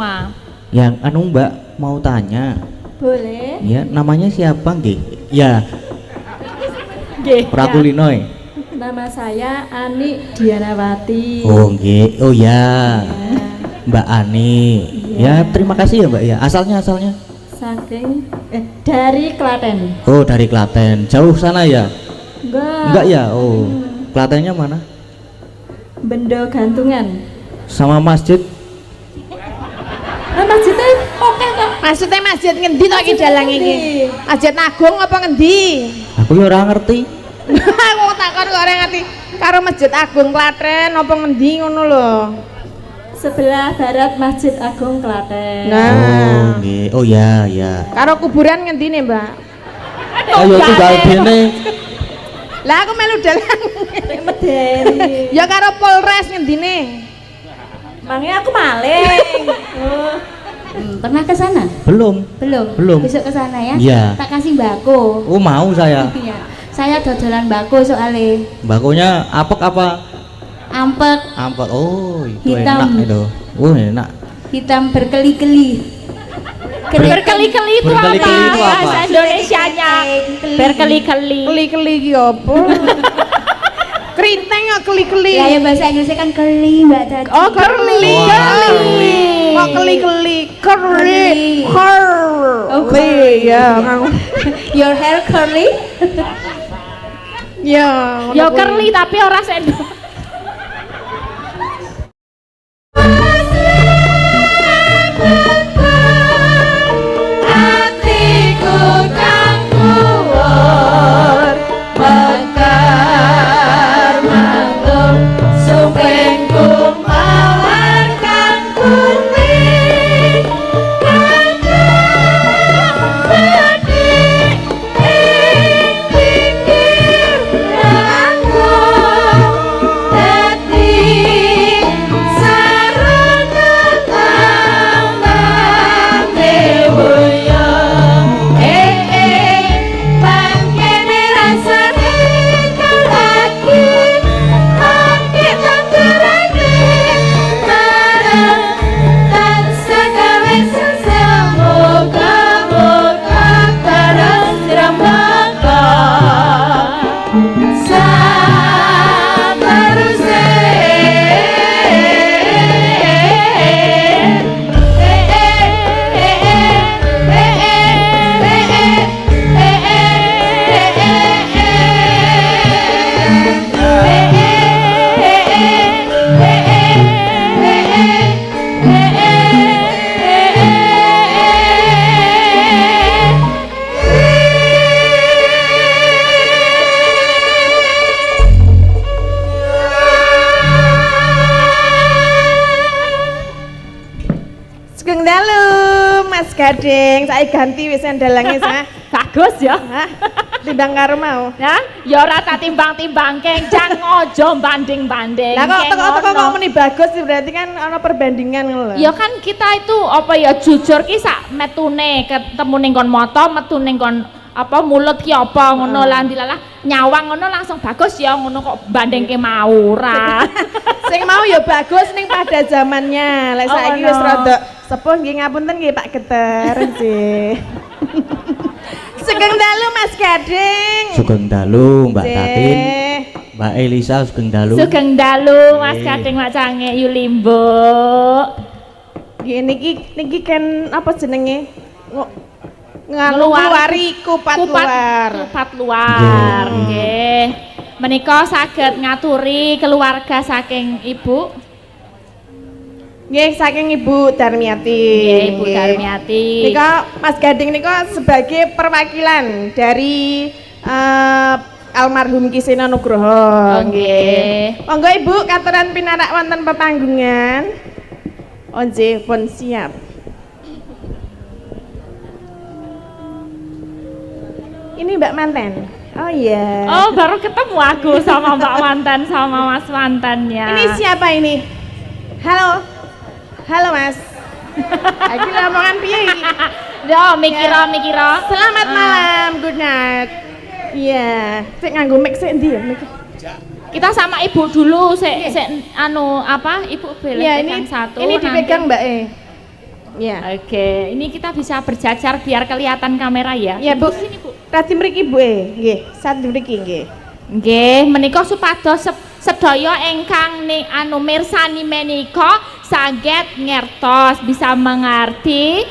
Roma. Yang anu Mbak mau tanya. Boleh. Ya, namanya siapa nggih? Ya, Nggih. Prakulinoy. Nama saya Ani Dianawati. Oh nggih. Oh ya. Ya, Mbak Ani. Ya, terima kasih ya Mbak ya. Asalnya saking dari Klaten. Oh, dari Klaten. Jauh sana ya? Enggak ya? Oh. Klatennya mana? Bendo Gantungan. Sama masjid? Masjidnya oke kok. Maksudnya masjid ngendi to iki dalang iki? Masjid Agung apa ngendi? Aku ya ora ngerti. Aku takon kok ora ngerti. Karo Masjid Agung Klaten apa ngendi ngono lho. Sebelah barat Masjid Agung Klaten. Nah. Oh, nggih. Oh ya, ya. Karo kuburan ngendi nih, Mbak? Ayo tinggal dene. Lah aku melu dalang. Medeni. Ya karo Polres ngendine. Makanya aku maling. Oh. Pernah ke sana? Belum. Belum. Besok ke sana ya? Iya. Tak kasih mbako. Oh, mau saya. Iya. Saya dodolan mbako soalnya. Bakonya apek apa? Ampek, Ampek. Oh, itu Hitam. enak itu. Oh, enak. hitam berkeli-keli. Berkeli-keli itu apa? Berkeli-keli itu apa? Bahasa Indonesianya. Berkeli-keli. Keli-keli iki apa? Krinteng ya keli-keli. Ya, ya bahasa Inggrisnya kan keli, Mbak Tati. Oh, keli. Wah, Keli. Oh, keli-keli. Keri. Oh, Keli ya. Your hair curly? Ya, Ya curly tapi ora sendok. Gading, saya ganti wis dalange sa. Bagus ya. Hah? Timbang karo mau. Ya, ya ora tak timbang-timbang kenjang ojo banding-banding. Lah kok teko kok muni bagus berarti kan ana perbandingan ngono lho. Ya kan kita itu apa ya jujur ki sak metune ketemu ning kon mata, metu ning kon apa mulut ki apa ngono lah ndilalah nyawang ngono langsung bagus ya ngono kok bandingke mau ora. Sing mau ya bagus ning pada zamannya. Lek saiki wis rada sepuh nggih ngapunten nggih Pak Geter nggih. Sugeng dalu Mas Gading. Sugeng dalu Mbak Tatin. Mbak Elisa sugeng dalu. Sugeng dalu Mas Gading Mak Cange Yulimbo. Nggih niki kan apa jenenge? Ngeluari kupat luar. Kupat luar nggih. Menika saged ngaturi keluarga saking Ibu. Nggih, saking Ibu Darmiati. Nggih, Ibu Darmiati. Nika Mas Gading nika sebagai perwakilan dari almarhum Kisena Nugroho. Nggih. Monggo Ibu katuran pinarak wonten pepanggungan. Oh nggih, pun siap. Ini Mbak Manten. Oh iya. Oh, baru ketemu aku sama Mbak Manten sama Mas Mantennya. Ini siapa ini? Halo. Halo Mas. Lagi ngomongan piye iki? Yo, mikira. Selamat malam, good night. Iya, sik nganggo mic sik ndi ya mic? Kita sama Ibu dulu, sik anu apa? Ibu Iya, pegang satu. ini dipegang Mbak Iya. Oke, ini kita bisa berjajar biar kelihatan kamera ya. Iya, Bu. Sini, Bu. Rati mriki Bu nggih, sat mriki nggih. Nggih, menika supados sedaya ingkang mirsani menika saged ngertos, bisa mengerti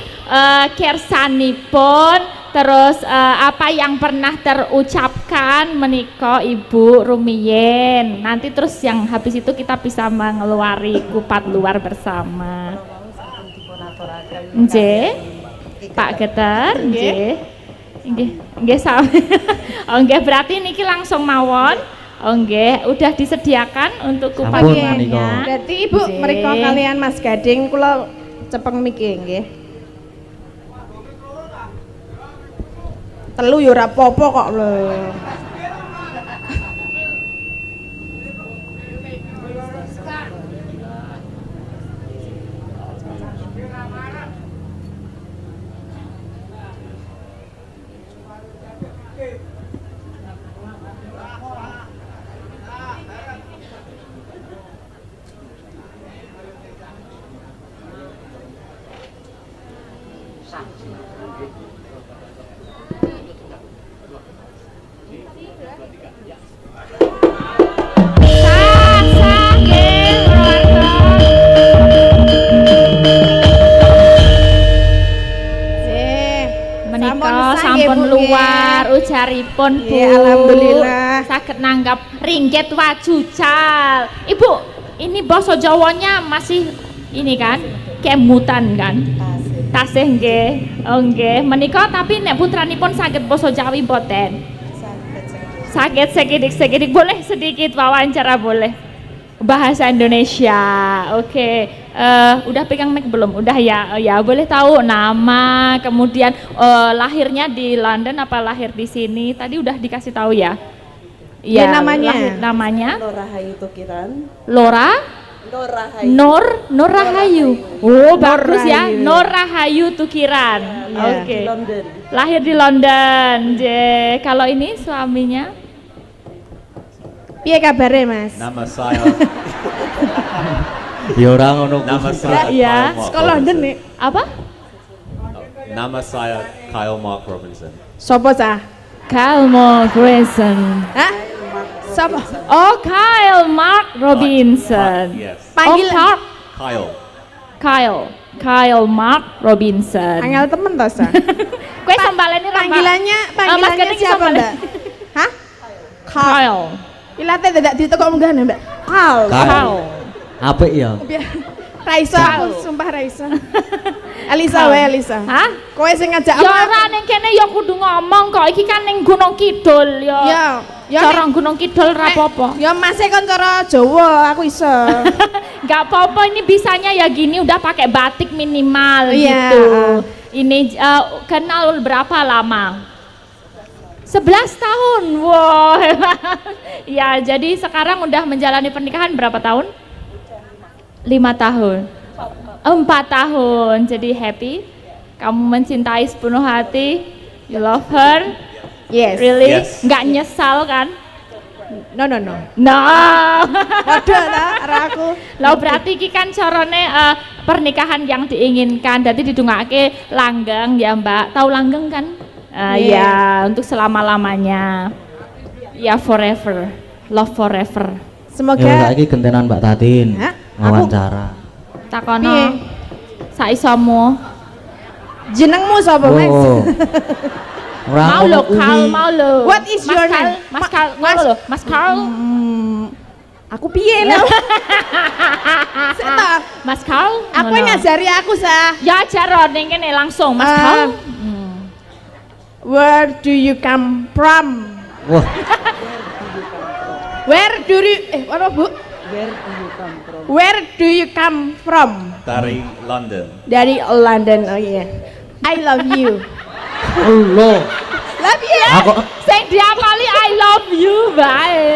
kersanipun, terus apa yang pernah terucapkan menika Ibu rumiyin. Nanti terus yang habis itu kita bisa mengeluari kupat luar bersama. Nggih. Pak Geter, nggih. Nggih sami. Oh nggih, berarti niki langsung mawon. Oh nggih, udah disediakan untuk kupat Sampun, luarnya. menika. Berarti Ibu Nggih. mereka kalian Mas Gading kula cepeng miki nggih. Telu yo ora apa-apa kok lho. Menika sampun luar ujaripun Bu. Ya, alhamdulillah. Saged nanggap ringgit wajucal. Ibu, ini basa Jawanya masih ini kan? Kemutan kan? Tasih nggih. Oh nggih, menika tapi nek putranipun saged basa Jawi mboten? Saged sekidik-sekidik, boleh sedikit wawancara boleh. Bahasa Indonesia. Oke. Udah pegang mic belum? Udah ya. Oh, ya, boleh tahu nama, kemudian lahirnya di London apa lahir di sini? Tadi udah dikasih tahu ya. Ya, namanya. Namanya Lora Hayu Tukiran. Lora Lora Hayu. Nur Rahayu. Oh, bagus ya. Rahayu. Nur Rahayu Tukiran. Ya, Oke. di London. Lahir di London. Kalau ini suaminya? Piye kabare Mas? Nama saya Ya ora ngono. nama Gus. saya Iya, Kyle Mark Sekolah London nih. Robinson. Apa? Nama saya Kyle Mark Robinson. Sopo cah? Kyle Mark Robinson. Hah? Sopo? Oh, Kyle Mark Robinson. Yes. Panggil- Oh, Kyle Mark Robinson. Angel temen to, Sa? Kue sambaleni Panggilannya Mas Gading siapa, sambalen. Mbak? Hah? Kyle. Ilate tidak ditekok munggah Mbak. Kal. Kyle. Apik ya. Raisa aku sumpah Raisa. Elisa wae Elisa. Hah? Kowe sing ngajak Ya ora ning kene ya kudu ngomong kok. Iki kan ning Gunung Kidul ya. Ya Cara Gunung Kidul ra apa-apa. Ya masih kan cara Jawa aku iso. Nggak apa-apa, ini bisanya ya gini udah pakai batik minimal Iya. gitu. Ini kenal berapa lama? 11 tahun. Wow. Ya, jadi sekarang udah menjalani pernikahan berapa tahun? 5 tahun. 4 tahun. Jadi happy. Kamu mencintai sepenuh hati. You love her. Yes. Really? Yes. Nggak nyesal kan? No. No. Waduh lah arah aku. Lah berarti iki kan carane pernikahan yang diinginkan. Dadi didongake langgeng ya, Mbak. Tahu langgeng kan? Ya, untuk selama-lamanya. Ya forever. Love forever. Semoga Ya saiki gentenan Mbak Tatin. Hah? Wawancara. Takono. Piye? Saisomu. jenengmu sapa Mas? Oh. Ora Mau ngono lo, kuwi. Kal, mau lo. What is your name? Mas Kal, ngono lo, Mas Kal. Aku piye lho? Sik ta, Mas Kal. aku ngono. ngajari aku Sa. Ya ajar ning kene langsung, Mas Ah. Kal. Where do you come from? Wah, Where do you apa Bu? Where do you come from? Dari London. Dari London. Oh iya. I love you. Allah. Love you. Aku Sing diapali I love you bae.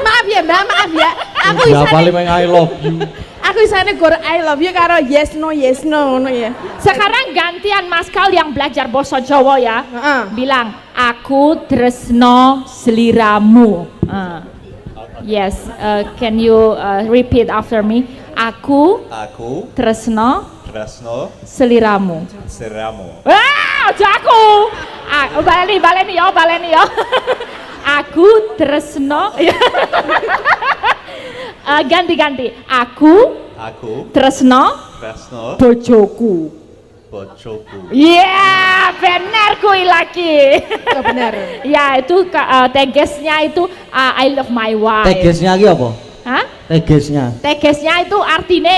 Maaf ya Mbak, maaf ya. Aku siapa isane paling I love you. aku isane gor I love you karo yes no ngono ya. Sekarang gantian Mas Kal yang belajar basa Jawa ya. Heeh. Bilang aku tresno sliramu. Yes, can you repeat after me? Aku Aku tresno Tresno. Seliramu. Seramu. Wah, aja aku. Baleni ya. Aku tresno. Ganti. Aku tresno Tresno. bojoku. Bojoku. Iya, benar kuwi lagi. Oh, benar. Ya, itu tegesnya itu I love my wife. Tegesnya lagi apa? Hah? Tegesnya. Tegesnya itu artinya.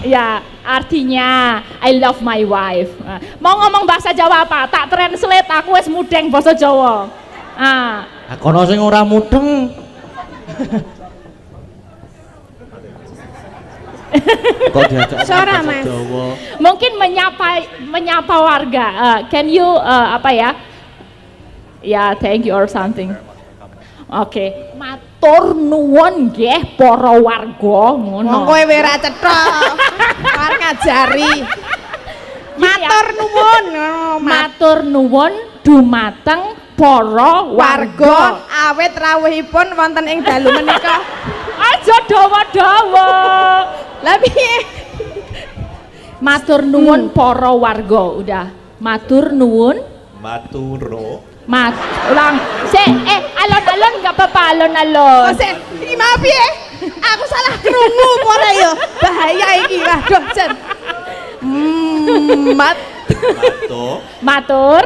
Ya, artinya I love my wife. Mau ngomong bahasa Jawa apa? Tak translate, aku wis mudeng bahasa Jawa. Kono sing ora mudeng. Kok diajak Sora, bahasa Mas. Jawa? Mungkin menyapa warga. Can you apa ya? Ya, thank you or something. Oke, matur nuwun nggih para warga ngono. Wong kowe ora cetha. Arep ngajari. Matur nuwun. Matur nuwun dumateng para Warga awit rawuhipun wonten ing dalu menika. Aja dawa-dawa. Lah piye? Matur nuwun para warga, udah. Matur nuwun. Maturo. Ulang. Alon-alon enggak apa-apa, alon-alon. Kok iki mau piye? Aku salah krungu apa ora ya? Bahaya iki. Waduh, Jen. Matur.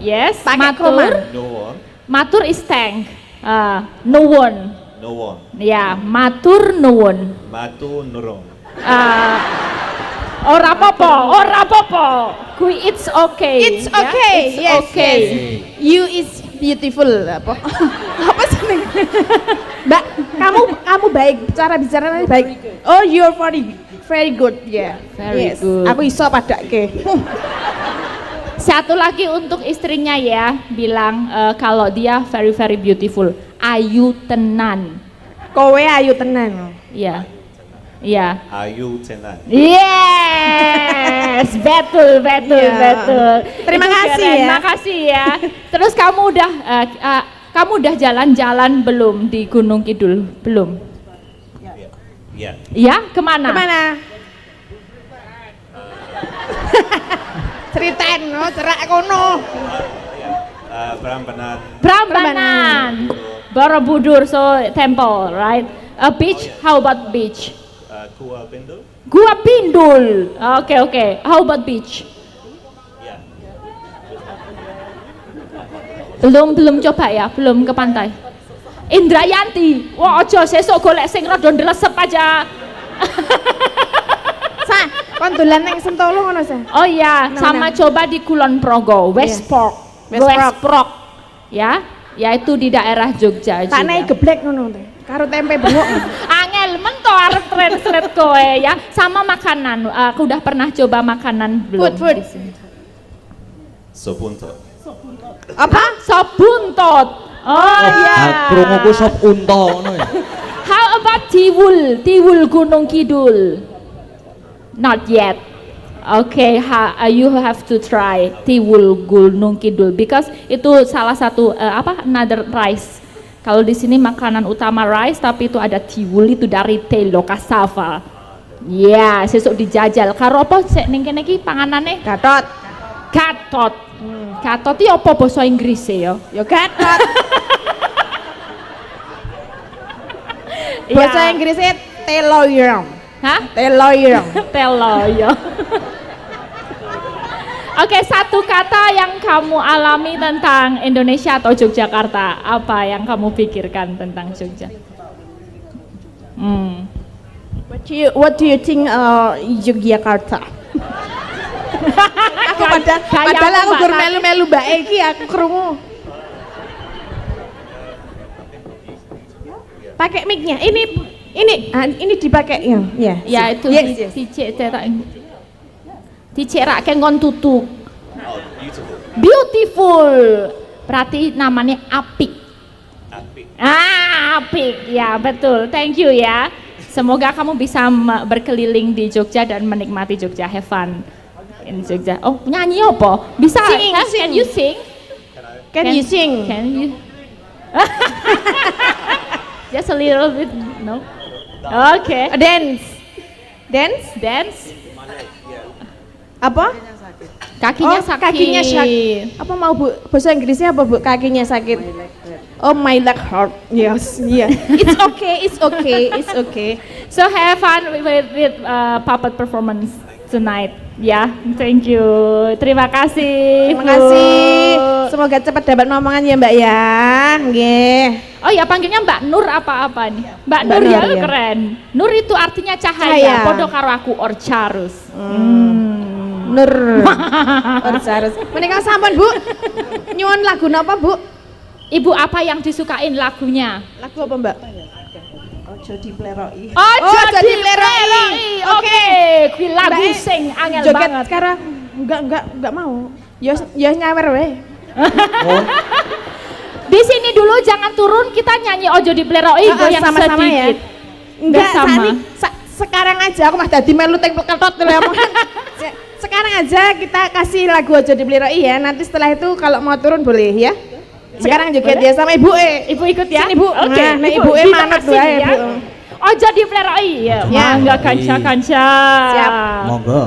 Yes, Pakai matur. koma. Nuwun. Matur is thank. Nuwun. Nuwun. Ya, matur nuwun. Matu nurung. Ora apa-apa. Kui it's okay. It's okay. Ya, it's Yes, okay. yes. You is beautiful. Apa? Apa sih? Mbak, kamu baik, cara bicaranya baik. Oh, you're very good. Yeah. Very Yes. good. Aku iso padake. Satu lagi untuk istrinya ya, bilang kalau dia very very beautiful. Ayu tenan. Kowe ayu tenan. Iya. Iya. Ayu tenan. Yes, betul. Iya. Terima Itu kasih keren. ya. Makasih ya. Terus kamu udah jalan-jalan belum di Gunung Kidul? Belum? Ya. Iya, kemana? Kemana? Ceritain, cerak kono. Prambanan. Borobudur, so temple, right? A beach, how about beach? Gua Bendul. Gua Pindul. Oke. How about beach? Ya. Belum coba ya, belum ke pantai. Indrayanti. Wah, aja sesuk golek sing rada ndelesep aja. Kon dolan nang Sentolo ngono sa? Oh iya, sama coba di Kulon Progo, West Yes. Fork. West Fork. Ya, yaitu di daerah Jogja juga. Tak naik geblek ngono teh. Karo tempe bengok. Angel mento arep translate kowe ya. Sama makanan, aku udah pernah coba makanan belum? Food. di sini. Sopunto. Apa? Sop buntut. Oh iya. Krunguku sop unta ngono ya. How about Tiwul Gunung Kidul? Not yet. Okay, you have to try Tiwul Gunung Kidul because itu salah satu another rice. Kalau di sini makanan utama rice, tapi itu ada tiwul itu dari telo cassava. Ya, sesuk dijajal. Karo apa sik ning kene iki panganane? Gatot. Gatot. Gatot iki apa basa Inggris ya? Ya gatot. Bahasa Inggrisnya teloyong. Hah? Teloyong. Teloyo. Oke, satu kata yang kamu alami tentang Indonesia atau Yogyakarta, apa yang kamu pikirkan tentang Jogja? What do you think Yogyakarta? Aku padahal aku gur melu-melu mbak Eki, aku krungu. Pakai mic-nya. Ini dipakai ya. Ya itu Yes. dicek cetak. Dicek rak ngon tutuk. Oh, beautiful. Beautiful. Berarti namanya apik. Apik. Apik. Ya, betul. Thank you ya. Semoga kamu bisa berkeliling di Jogja dan menikmati Jogja. Have fun in Jogja. Oh, nyanyi apa? Bisa? Sing, Huh? sing. Can you sing? Can you sing? Can you? Just a little bit. No. Okay. Dance. Dance. Apa? Kakinya Oh, sakit. kakinya sakit. Apa mau Bu? Bahasa Inggrisnya apa Bu? Kakinya sakit. Oh, my leg hurt. Yes, yeah. It's okay, it's okay, it's okay. So have fun with puppet performance tonight. Ya, thank you. Terima kasih. Terima Bu. kasih. Semoga cepat dapat momongan ya Mbak ya. Nggih. Oh ya, panggilnya Mbak Nur apa nih? Mbak Mbak Nur ya, Nur, ya. keren. Nur itu artinya Cahaya. cahaya. Podo karo aku Orcharus. Nur. Harus. Menika sampun Bu. Nyuwun lagu napa Bu? Ibu apa yang disukain lagunya? Lagu apa Mbak? Ojo dipleroki. Oh, jadi jadi Pleroi. Oke, kuwi lagu Mbak, sing angel Joget banget. sekarang. Enggak mau. Ya nyawer we. Di sini dulu jangan turun, kita nyanyi Ojo Dipleroi goyang sama-sama ya. sedikit. Enggak, Bersama. sekarang aja aku mah dadi melu teng pleketot lho omongan. Sekarang aja kita kasih lagu Ojo Dipleroi ya. Nanti setelah itu kalau mau turun boleh ya. Sekarang juga boleh. dia sama Ibu Ibu ikut ya? Sini, Bu. Oke, Nah, Ibu manut makasih wae, ya. Bu. Ojo Dipleroi ya. Ya. Mangga kanca-kanca. Siap. Monggo.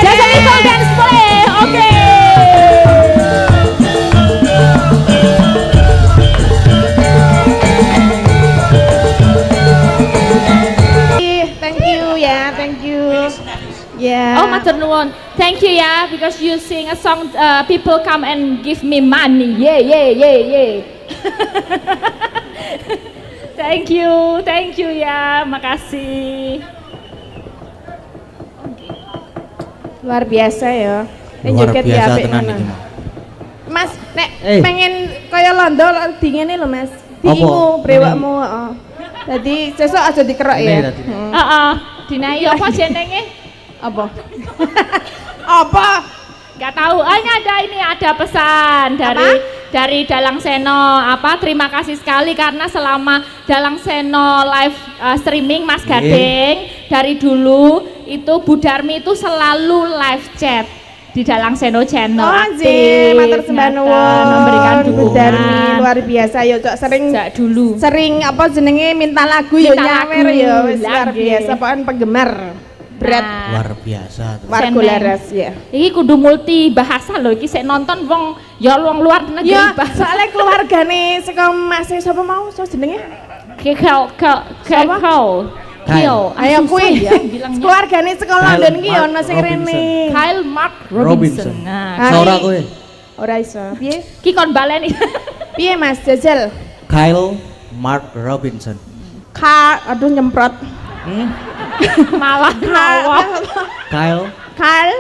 Jasa Nicole dance boleh. Oke. Thank you ya, thank you. Ya. Oh, matur nuwun. Thank you ya, because you sing a song, people come and give me money. Yeah. Thank you ya, makasih. Luar biasa ya. Ini Luar joget biasa apik tenan ngono. iki, Mas. Mas, nek pengen kaya londo dingene lho Mas. Dingimu, brewakmu, heeh. Dadi sesuk aja dikerok ya. Ini tadi. Heeh. Dinai apa jenenge? Apa? Apa? Gak tahu. Ini ada pesan dari Dalang Seno. Terima kasih sekali karena selama Dalang Seno live streaming Mas Gading dari dulu itu Bu Darmi itu selalu live chat di Dalang Seno channel. Oh, aktif, matur sembah nyata, nuwun. memberikan Bu dukungan. Darmi luar biasa ya, Cok. Sejak dulu. Sering apa jenenge minta lagu ya Minta nyawer lagu, ya wis luar lagi. biasa pokoknya penggemar berat Nah, Luar biasa. tenan. warga Seneng. laras ya. iki kudu multi bahasa loh, iki sik nonton wong ya wong luar negeri Ya, bahasa. soalnya keluargane saka Mas sapa mau so jenenge? Kyle. Ayo kuwi ya bilangnya. keluargane saka Kyle London ki Mark ono sing Robinson. rene. Kyle Mark Robinson. Robinson. Nah, Saura kowe. Ora iso. Piye? ki kon baleni. Piye Mas Jajal? Kyle Mark Robinson. Aduh nyemprot. Malah ngawak. Kyle Carl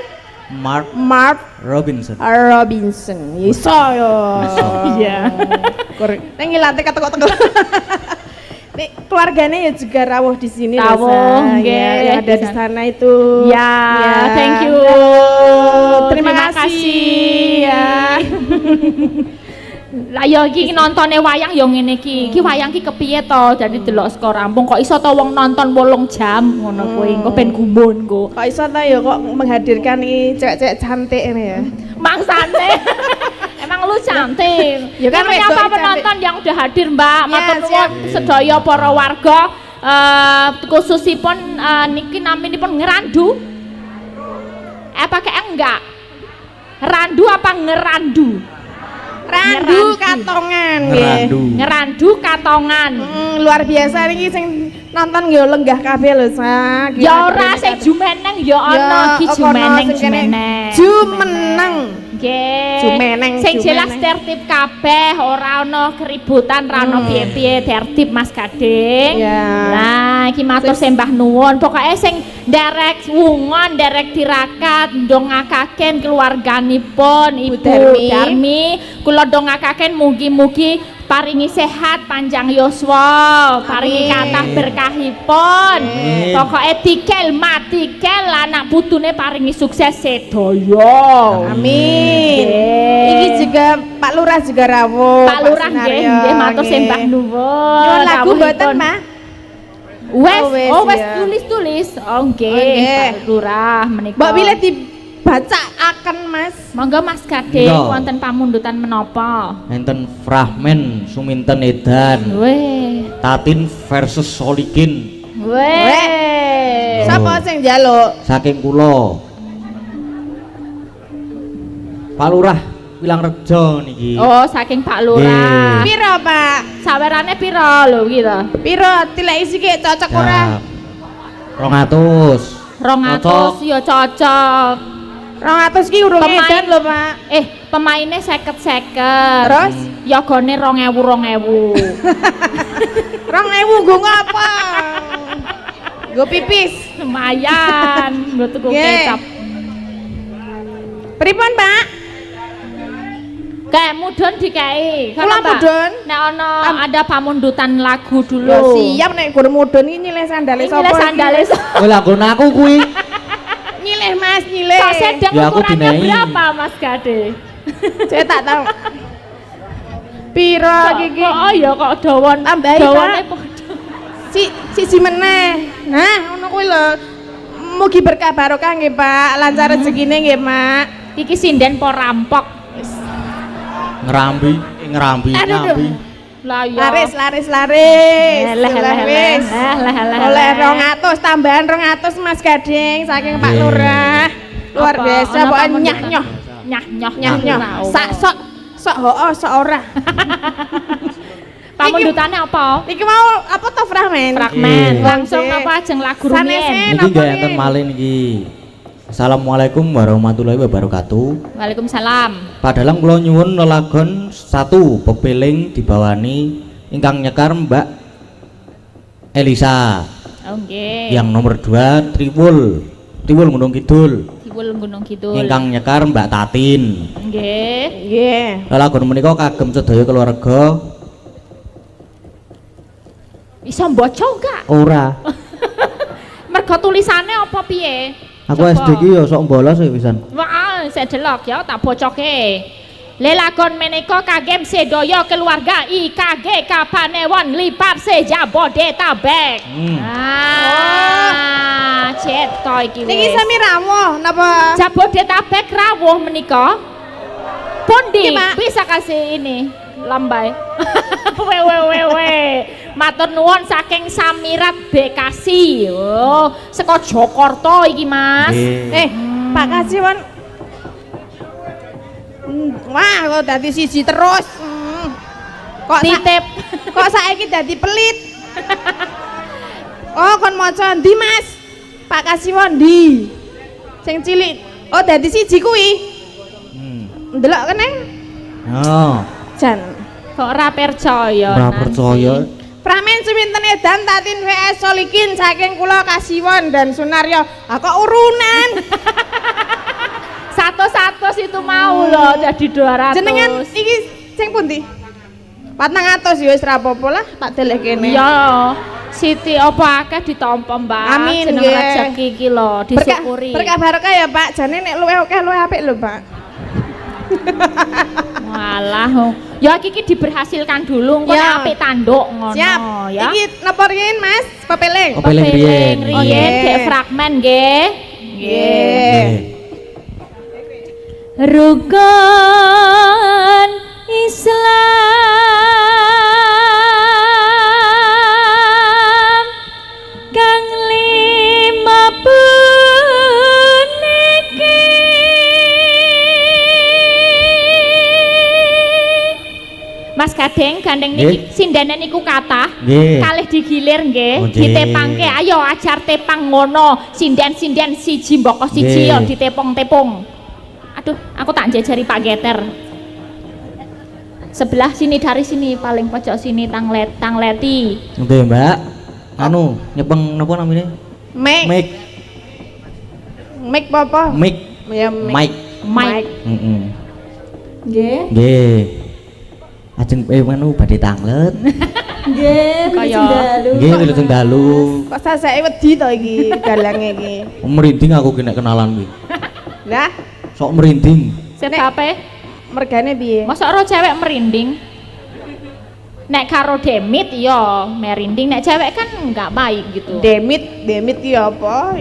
Mark Robinson. Robinson. Iso yo. Iya. Nang ngilate ketekok-tekok. Nek keluarganya ya juga rawuh di sini loh, Rawuh, Sa. nggih, Ya, yang ada di bisa. sana itu. Ya, thank you. Terima kasih ya. Lah ya iki nontone wayang ya ngene iki. Iki wayang ki kepiye to? Dadi delok saka rampung kok iso to wong nonton 8 jam ngono kuwi. Engko ben gumun go. Kok iso ta ya kok menghadirkan ini cewek-cewek cantik ini ya. Mangsane. Emang lu cantik. Ya kan, Menyapa wedok penonton yang udah hadir, Mbak. Ya, Matur siap. nuwun sedaya para warga, khususipun niki naminipun ngerandu. Pakai enggak? Randu apa ngerandu? Randu katongan nggih. Ngerandu. Ngerandu katongan. Luar biasa niki sing nonton yo lenggah kabeh lho, Sa. Ya ora sing jumeneng ya ana iki jumeneng. Jumeneng. Nggih. Jumeneng, Sing jelas jumeneng. tertib kabeh, ora ana keributan, ora ana piye-piye, tertib Mas Gading. Ya. Nah, iki matur sembah nuwun. Pokoke sing nderek wungon, nderek tirakat, ndongakaken keluarganipun Ibu Darmi. Darmi. Kula ndongakaken mugi-mugi paringi sehat, panjang yuswa, paringi Amin. kathah berkahipun. Amin. Pokoke tikel matikel anak putune paringi sukses sedaya. Amin. Nggih. Iki juga Pak Lurah juga rawuh. Pak Lurah nggih, Sunario, nggih matur nggih. sembah nuwun. Nyuwun lagu Rawuhipun. mboten, Pak? Wes, Oh, wes, wes ya. tulis-tulis. Oh nggih, Oh, nggih. Pak Lurah menika. Mbak Wile dibacakaken Mas. Monggo Mas Gading Iya. wonten pamundutan menapa? Enten Frahmen Suminten Edan Weh. Tatin versus Solikin Weh. Sapa sing njaluk? saking kula Pak Lurah Wilangrejo niki. Oh, saking Pak Lurah. Nggih. Piro, Pak? Sawerane pira lho iki to? Piro tileki sik cocok ora? 200. 200 ya cocok. 200 ki urung Pemain. edan lho, Pak. Pemainnya 50-50. Terus? Yogane 2000. 2000 nggo ngapa? Nggo pipis. Lumayan, nggo tuku Nggih. kecap. Pripun, Pak? Kayak mudun dikai. Kula mudhun? Nek ana ada pamundutan lagu dulu. Ya siap nek gur mudun iki nyilih sandale Ini sapa? le sandale. Kowe lagon aku kuwi. Nyilih Mas, nyilih. Tok sedang Ya, aku ukurannya dinehi. berapa Mas Gade? Saya tak tahu. Piro iki? Oh ya kok dawan. Tambahi, Dawane Pak. Siji meneh. Nah, ngono kuwi lho. Mugi berkah barokah nggih, Pak. Lancar rezekine nggih, Mak. Iki sinden po rampok. Ngerambi, ngerambi, Aduh, ngerambi. Lah ya. Laris. Lah Wis. Oleh 200 tambahan 200 Mas Gading saking Pak Nggih. Lurah. Luar Apa? biasa Ana pokoknya pamundutan? nyah-nyoh. Nyah-nyoh. Sak sok hoo sok ora. Pamundutane apa? Iki mau apa to Fragmen? Fragmen. Iya. Langsung apa ajeng lagu rumiyin. Niki gak enten malih niki. Assalamualaikum warahmatullahi wabarakatuh. Waalaikumsalam. Padalang kula nyuwun lelagon 1 pepeling dibawani ingkang nyekar Mbak Elisa. Oh nggih. Yang nomor 2 Triwul Gunung Kidul. Diwul Gunung Kidul. Ingkang nyekar Mbak Tatin. Nggih. Nggih. Lelagon menika kagem sedaya keluarga. Iso mbaca enggak? Ora. Mergo tulisane apa piye? Aku Coba. SD ki ya sok bolos ya pisan. Wah, saya delok ya tak bocoke. Lelagon menika kagem sedaya keluarga IKG Kapanewon Lipat Sejabodetabek. Ceto iki Niki wis. sami rawuh napa? Jabodetabek rawuh menika. Pundi Nggih, Pak. bisa kasih ini lambai. We. Matur nuwun saking Samirat Bekasi. Oh, saka Jakarta iki, Mas. Nggih. Pak Kasiwon. Wah, kok dadi siji terus. Kok Titip. kok saiki dadi pelit. Oh, kon maca ndi, Mas? Pak Kasiwon ndi? Sing cilik. Oh, dadi siji kuwi. Ndelok kene. Oh, Jan. Kok ora percaya. ora Nanti. percaya. Pramen Suminten Edan Tatin VS Solikin saking kula Kasiwon dan Sunaryo. Ah kok urunan? 100 itu mau loh jadi 200. Jenengan iki sing pundi? 400 ya wis ra apa-apa lah, tak deleh kene. Iya. Siti apa akeh ditampa, Mbak. Amin, Jeneng nggih. rezeki iki lho disyukuri. Berkah barokah ya, Pak. Jane nek luwih akeh luwih apik lho, Pak. Walah. Ya iki diberhasilkan dulu engko Ya. nek apik tanduk ngono Siap. ya. Iki napa riyin, Mas? Pepeling. Pepeling riyen. Oh, riyen nggih. dek fragmen nggih. Nggih. Rukun Islam kang lima puniki Mas Gading gandeng niki Nggih. sindene niku kathah Nggih. kalih digilir nggih Oh, nggih. ditepangke ayo ajar tepang ngono sinden-sinden siji mboko siji Nggih. yo ditepung-tepung. Aduh, aku tak jajari Pak Geter. Sebelah sini dari sini paling pojok sini tangleti. Nggih, Mbak. Anu, nyepeng napa namanya? Mik. Mic. Mik apa? Mic. Ya mik. Mic. Mike. Heeh. Nggih. Nggih. Ajeng anu badhe tanglet. Nggih, Kaya- dalu. Nggih, wilujeng dalu. Kok sasake wedi to iki dalange iki. Merinding aku ki nek kenalan ki. Lah, Sok merinding. Sebabe, mergane piye? masa ora cewek merinding? Nek karo demit ya merinding, nek cewek kan nggak baik gitu. Demit ki apa?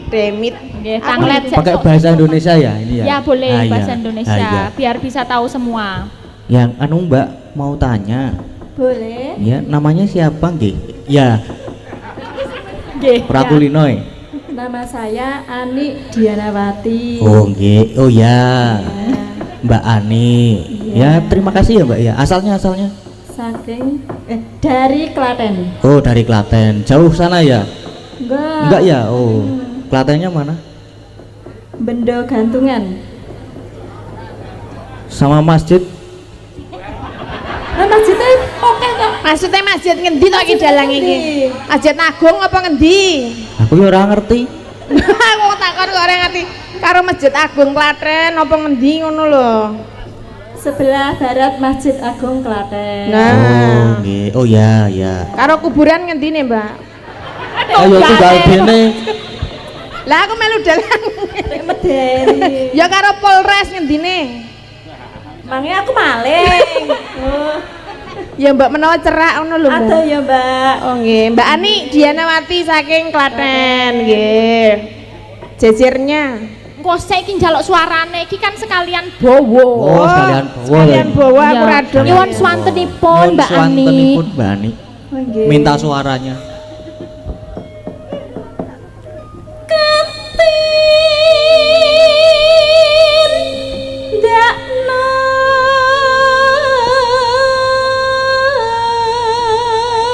Demit. Nggih, tanglet sik. Pakai bahasa Indonesia ya ini ya? Ya boleh Ah, iya. bahasa Indonesia Ah, iya. biar bisa tahu semua. Yang anu Mbak mau tanya, Boleh. ya namanya siapa nggih? Ya, Nggih. Prakulinoy. Nama saya Ani Dianawati. Oh nggih, oh ya, Mbak Ani. Ya terima kasih ya Mbak ya. Asalnya Saking dari Klaten. Oh dari Klaten. Jauh sana ya? Enggak ya? Oh Klatennya mana? Bendo Gantungan. Sama masjid? Nah, masjidnya oke kok. Maksudnya masjid ngendi to iki dalang iki? Masjid Agung apa ngendi? Aku ya ora ngerti. Aku takon kok ora ngerti. Karo Masjid Agung Klaten apa ngendi ngono lho. Sebelah barat Masjid Agung Klaten. Nah. Oh nggih. Oh ya ya. Karo kuburan ngendi nih, Mbak? Ayo tinggal dene. Lah aku melu dalang. Medeni. Ya karo Polres ngendine. Mangnya aku maling. Oh, Ya Mbak menawa cerak ngono lho, Mbak. ada ya, Mbak. Oh nggih, Mbak Ani Dianawati saking Klaten nggih. Jejernya. Kok saya iki njaluk suarane iki kan sekalian bowo. Oh sekalian bawa. Sekalian bawa aku Iya. rada. Nyuwun swantenipun Mbak Ani. Swantenipun Mbak Ani. Oh, nggih. Minta suaranya.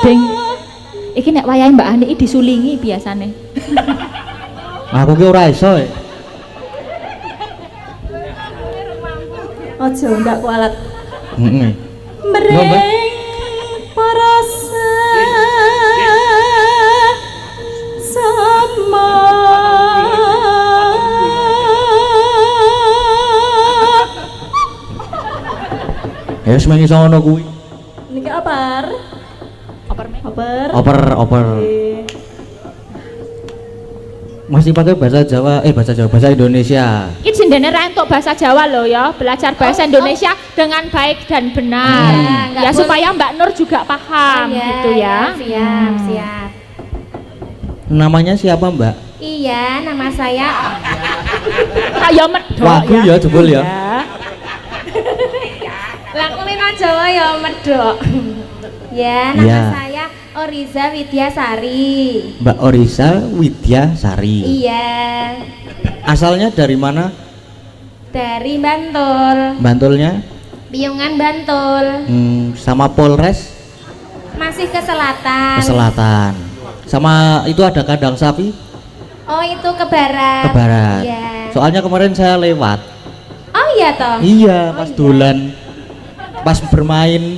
Ding. Iki nek wayahe Mbak Ani iki disulingi biasane. Aku ki ora iso. Ojo ndak kualat. Heeh. Mering Mbak. parasa sama Ya wis mengi sono kuwi. niki apar? Oper. Oper. Masih pakai bahasa Jawa, bahasa Indonesia. Iki jendene ra entuk bahasa Jawa loh ya, belajar bahasa Indonesia dengan baik dan benar. nggak Ya boleh. supaya Mbak Nur juga paham gitu ya. Siap, siap. Namanya siapa Mbak? Iya, nama saya Kayak medok Wagu ya jebul ya. Lakulino Jawa ya medok. Ya, nama Iya. saya Oriza Widyasari. Mbak Orisa Widyasari. Iya, Asalnya dari mana? dari Bantul, Bantulnya? Piungan Bantul. Sama Polres Masih ke selatan. ke selatan. Sama itu ada kandang sapi Oh, itu ke barat. ke barat. Iya. Soalnya kemarin saya lewat. Oh iya toh. Iya, pas dolan. Pas bermain.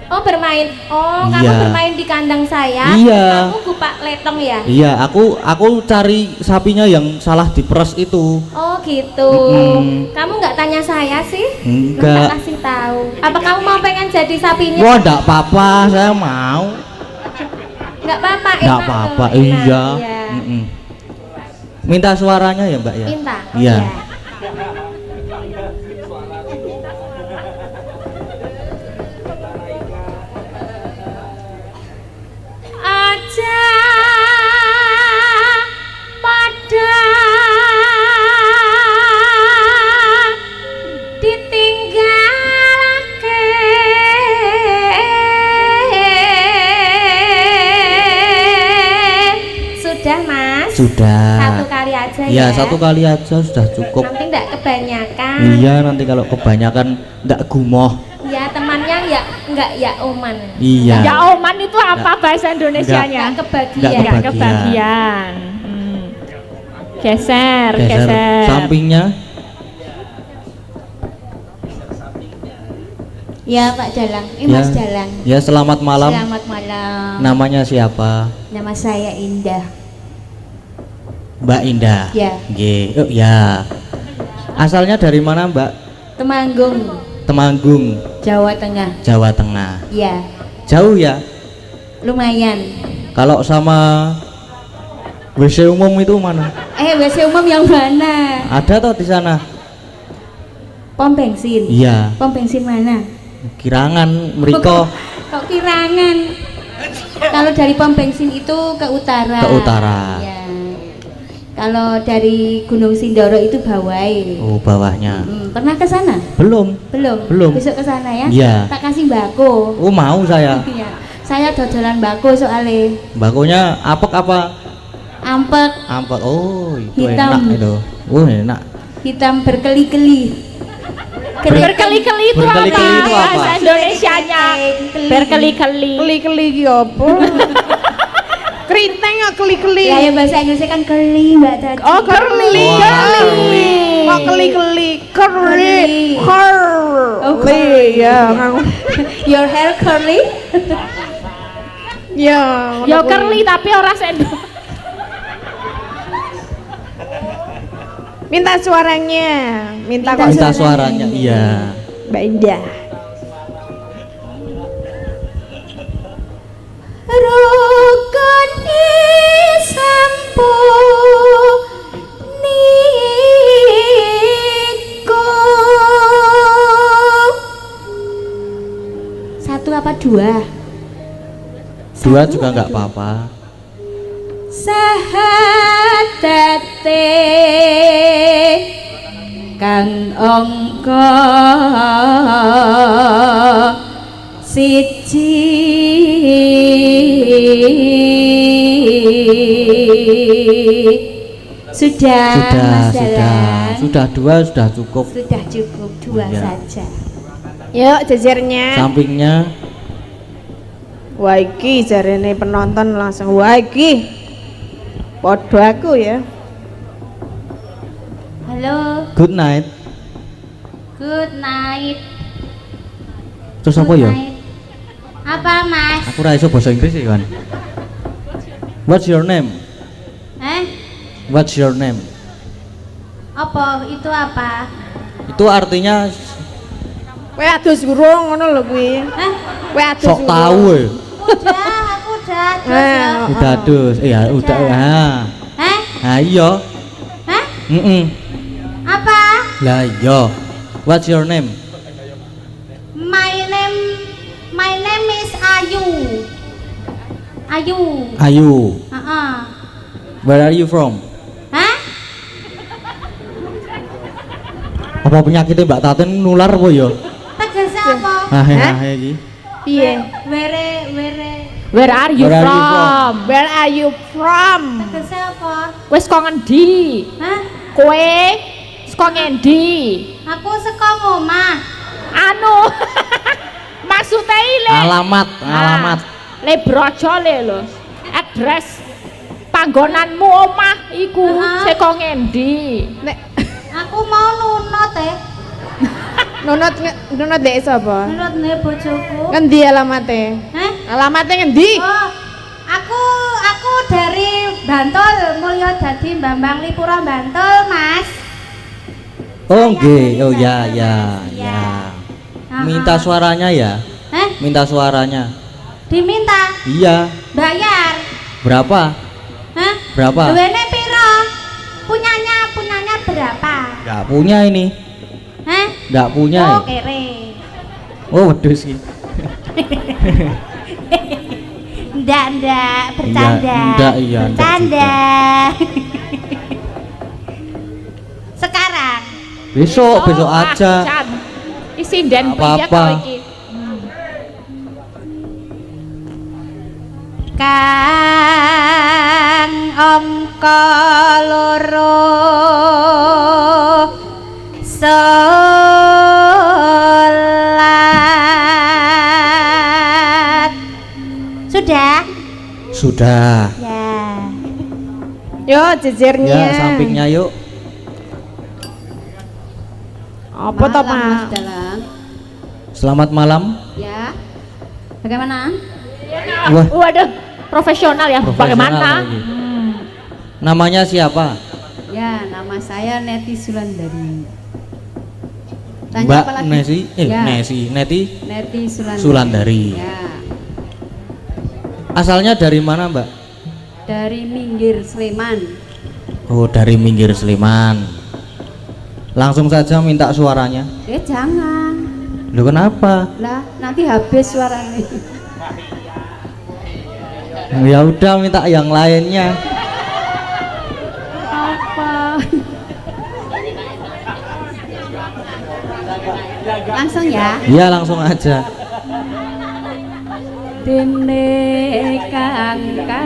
Oh, bermain. Oh, kamu Iya. bermain di kandang saya. Iya. Kamu Gupak Letong ya? Iya, aku cari sapinya yang salah diperes itu. Oh gitu. Mm-mm. Kamu nggak tanya saya sih? Enggak. Nggak kasih tahu. Apa kamu mau pengen jadi sapinya? Wah, enggak apa-apa, saya mau. Nggak apa-apa. Enggak enak apa-apa, tuh, enak, iya. iya. Mm-mm. Minta suaranya ya, Mbak ya? Minta. Iya. Aja pada ditinggalake sudah Mas. Sudah. Satu kali aja Iya, ya. satu kali aja sudah cukup. Nanti enggak kebanyakan. Iya, nanti kalau kebanyakan enggak gumoh. Ya temannya ya enggak ya Oman. Iya. Ya Oman itu apa bahasa Indonesianya? Enggak kebagian. Enggak Enggak kebagian. Geser, Geser geser. sampingnya. Ya Pak Dalang, Ya. Mas Dalang. Ya, selamat malam. Selamat malam. Namanya siapa? Nama saya Indah. Mbak Indah. Ya. Nggih. Oh, ya. Asalnya dari mana, Mbak? Temanggung, Temanggung, Jawa Tengah. Jawa Tengah. Ya, Jauh ya? lumayan. Kalau sama WC umum itu mana? WC umum yang mana? Ada toh di sana? Pom bensin. Iya. Pom bensin mana? Kirangan mriko Kok Kirangan? Kalau dari pom bensin itu ke utara. ke utara. Ya. Kalau dari Gunung Sindoro itu bawahnya. Oh, bawahnya. Pernah ke sana? Belum. Belum. Besok ke sana ya? Iya. Tak kasih mbako. Oh, mau saya. Iya. Saya dodolan mbako soalnya. Bakunya apek apa? Ampek, Ampek. Oh, itu Hitam. enak itu. Oh, enak. hitam berkeli-keli. Berkeli-keli itu apa? Berkeli-keli itu apa? Bahasa Indonesianya. Berkeli-keli. Keli-keli ki apa? Keriting kok keli-keli. Ya, bahasa Inggrisnya kan keli, Mbak Tati. Oh, curly. Wah, Curly. Kok keli-keli? Curly. Curly. Ya, Your hair curly? ya. Ya curly tapi ora sendok. Minta suaranya. Minta kok Minta suaranya. Iya. Mbak Indah. Rukun sampuniku. Satu apa dua? Dua juga nggak apa-apa. Sahatate kang angka siji. Sudah, Mas Dalang. Sudah dua sudah cukup. Sudah cukup dua Iya. saja. Yuk jejernya. Sampingnya Wah iki jarene penonton langsung wah iki. Podo aku ya. Halo, good night. good night. Terus apa Good ya? night. Apa, Mas? Aku ra iso bahasa Inggris ya kan. What's your name? What's your name? Apa? Itu apa? Itu artinya Kowe adus gurung ngono lho kuwi. Kowe adus. sok tahu ya. Udah, aku udah. Terus ya. Udah dus. Iya, udah. Nah, iya. Hah? Apa? Lah iya. What's your name? My name is Ayu. Ayu. Ayu. Heeh. Where are you from? Hah? Apa penyakitnya Mbak Taten nular apa ya? Tegese apa? Iki. Piye? Where are you Where are you from? Where are you from? Tegese apa? Wis kok ngendi? Hah? Kowe saka ngendi? Aku saka omah. Anu. Maksudnya ile. Alamat. Le brojo le lho. Address panggonanmu omah iku Heeh. saka ngendi? Nek Aku mau nunut nunut dek sapa? Nunut nih bojoku. Ngendi alamate? Hah? Alamate ngendi? Oh, aku dari Bantul, Mulyo Dadi Bambang Lipuro Bantul, Mas. Oh nggih. Oh ya. Heeh. Minta suaranya ya. Hah? Minta suaranya. Diminta Iya. bayar. Berapa? Hah? Berapa? Duwene piro? Punyanya berapa? Enggak punya ini. Hah? Enggak punya. Oh, kere. Oh, wedhus iki. Ndak, bercanda. Ndak, iya, ndak Bercanda. Sekarang. Besok aja. Jan. Iki sinden Apa-apa. piye kok iki? Kang angka loro salat. Sudah? Sudah. Ya. Yo jejernya. Ya, sampingnya yuk. Apa toh, Malam, Mas Pak? Dalang. Selamat malam. Ya. Bagaimana? Wah, Waduh, profesional ya. profesional Bagaimana? lagi. Namanya siapa? Ya, nama saya Neti Sulandari. Tanya Mbak apa lagi? Nesi, Ya. Neti Neti Sulandari. Sulandari. Ya. Asalnya dari mana, Mbak? Dari Minggir Sleman. Oh, dari Minggir Sleman. Langsung saja minta suaranya. Jangan. Loh, kenapa? Lah, nanti habis suaranya. Ya udah minta yang lainnya. Langsung ya. Iya, langsung aja. dene kangka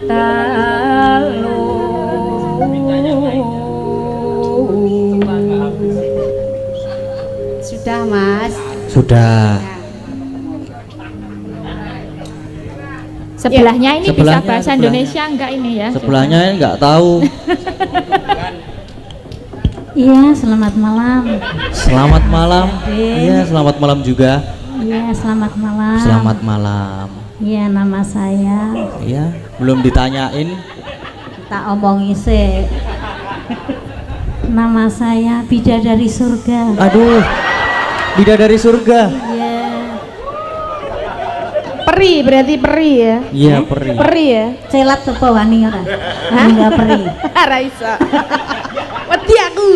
talu Sudah, Mas. Sudah. Sebelahnya ini Sebelahnya, bisa bahasa sebelahnya. Indonesia enggak ini ya? Sebelahnya nggak tahu. iya selamat malam Selamat malam. Iya, selamat malam juga. iya selamat malam Selamat malam. iya nama saya Iya, belum ditanyain. tak omongi sih nama saya Bidadari Surga Aduh, bidadari surga. iya Peri berarti peri ya. Iya, peri. Peri ya. celat apa wani ora enggak peri Ora iso. Wedi aku.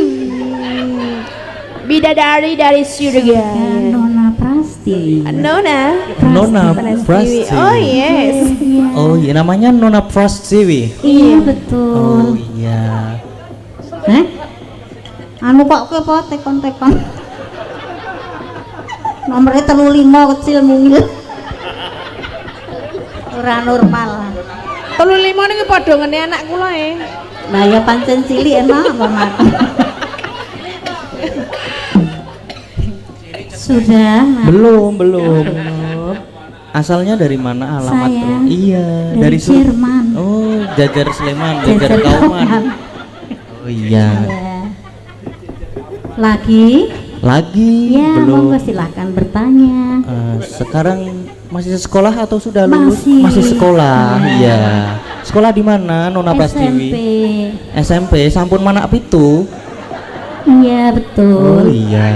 Bidadari dari surga. Nona Prasti Nona. Nona Prastwi. Prasti. Oh yes. Oh iya, namanya Nona Prastiwi. iya Oh betul iya. anu kok ke apa tekon-tekon nomornya 35 kecil mungil ora normal 35 niki padha ngene anak kula nah ya pancen cilik enak banget sudah nah. Belum. Asalnya dari mana alamat? Saya Iya, dari Sur- Jerman. Oh, Jajar Sleman, Jajar Jajar Kauman. Kauman. Oh iya. Iya. Lagi ya belum. monggo silakan bertanya Sekarang masih sekolah atau sudah lulus? Masih. Sekolah. Iya. Iya. Sekolah di mana, Nona SMP Prastiwi? SMP. Sampun Manak Pitu. iya Oh betul iya.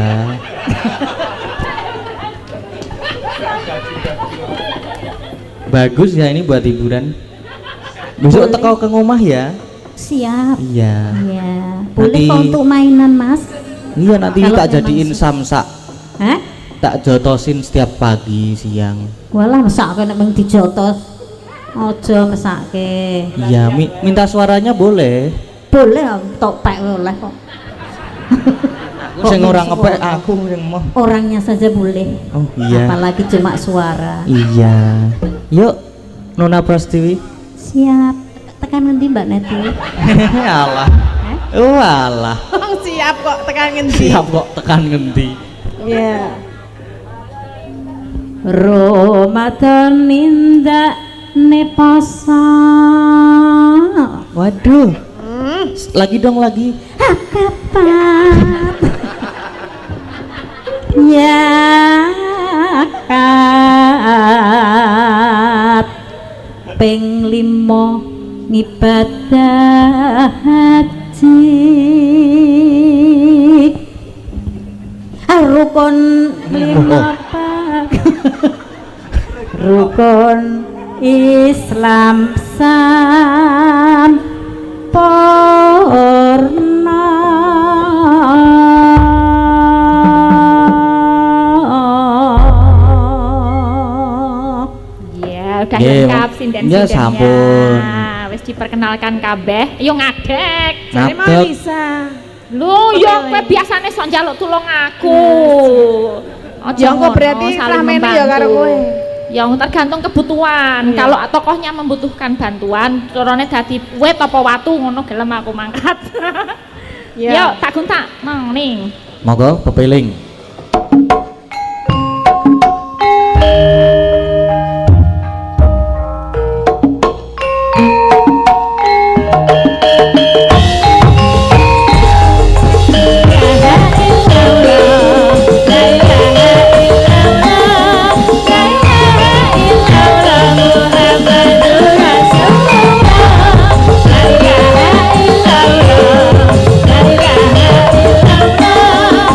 Bagus ya ini buat hiburan. Besok Boleh. teko ke rumah ya. siap Iya. iya boleh Nanti- kok untuk mainan mas Iya, nanti Kalau tak memang jadiin suka. samsak. hah Tak jotosin setiap pagi siang. walah mesake nek mung dijotos aja mesake Iya, minta suaranya boleh. boleh tok pek oleh kok Aku sing ora ngepek, aku yang mau. orangnya saja boleh Oh iya. apalagi cuma suara Iya. Yuk, Nona Prastiwi. siap tekan ngendi mbak Neti Alah. Oh alah. siap kok tekan ngendi. Siap kok tekan ngendi. Iya. Ramadan indah nepasa Waduh. Lagi dong lagi. kapat ya kat ping 5 ngibadah haji rukun 5 rukun Islam sampurna Ya, udah Nggih, lengkap sinden ya, sampun. Wis diperkenalkan kabeh. Yo ngadeg. Jare mau Ngadeg. bisa. Lho, yo kowe biasane sok njaluk tulung aku. Aja Ya engko ngono, berarti saling ramene ya karo membantu. kowe. Ya tergantung kebutuhan. Iya. Kalau tokohnya membutuhkan bantuan, carane dadi wit apa watu ngono gelem aku mangkat. Ya. Yo, tak guntak. Nang ning. Monggo pepeling. La ilaha illallah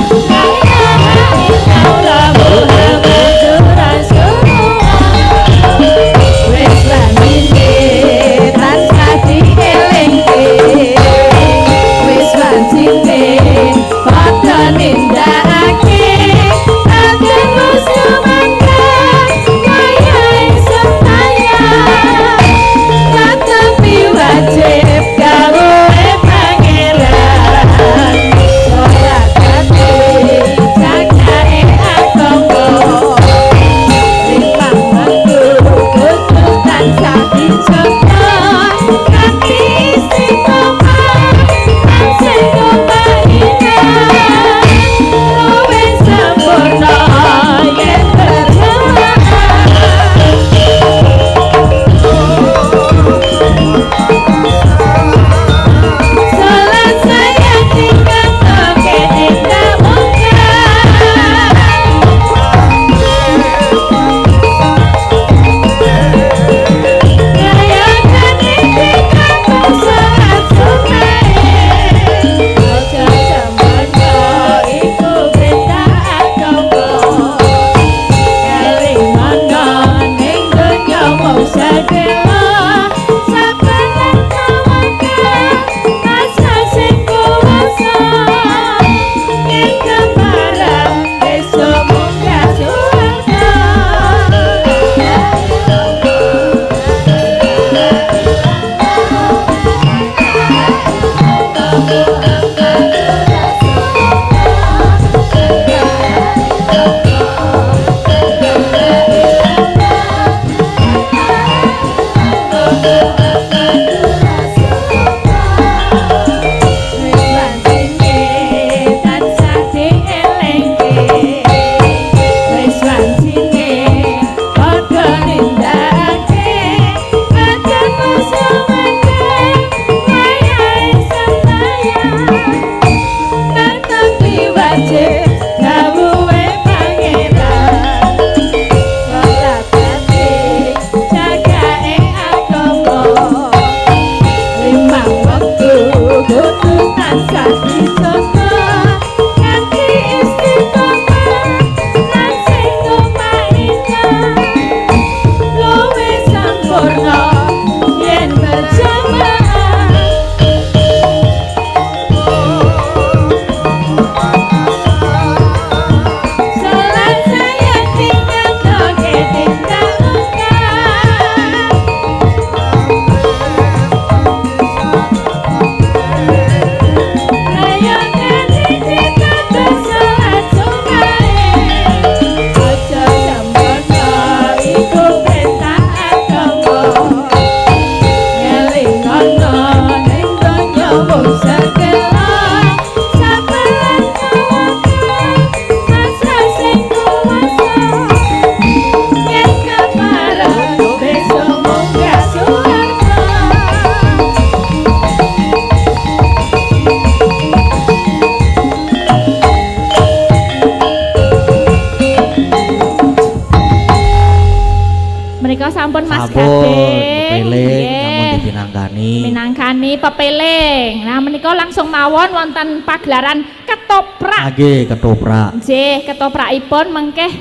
menika sampun Mas Sampun Gading. pepeling Nggih. namun dipinangkani. Minangkani pepeling. Nah menika langsung mawon wonten pagelaran ketoprak. Nggih, ketoprak. Nggih, ketoprakipun mengkeh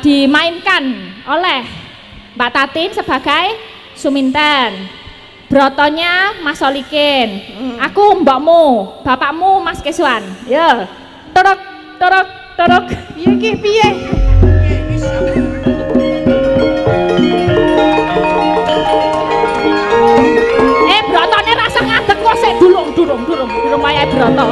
dimainkan oleh Mbak Tatin sebagai Suminten. Brotonya Mas Solikin. Aku mbakmu, bapakmu Mas Keswan. Ya. Torok torok torok. Piye ki piye? Brotone rasa ngadeg kok sik durung wayahe broto.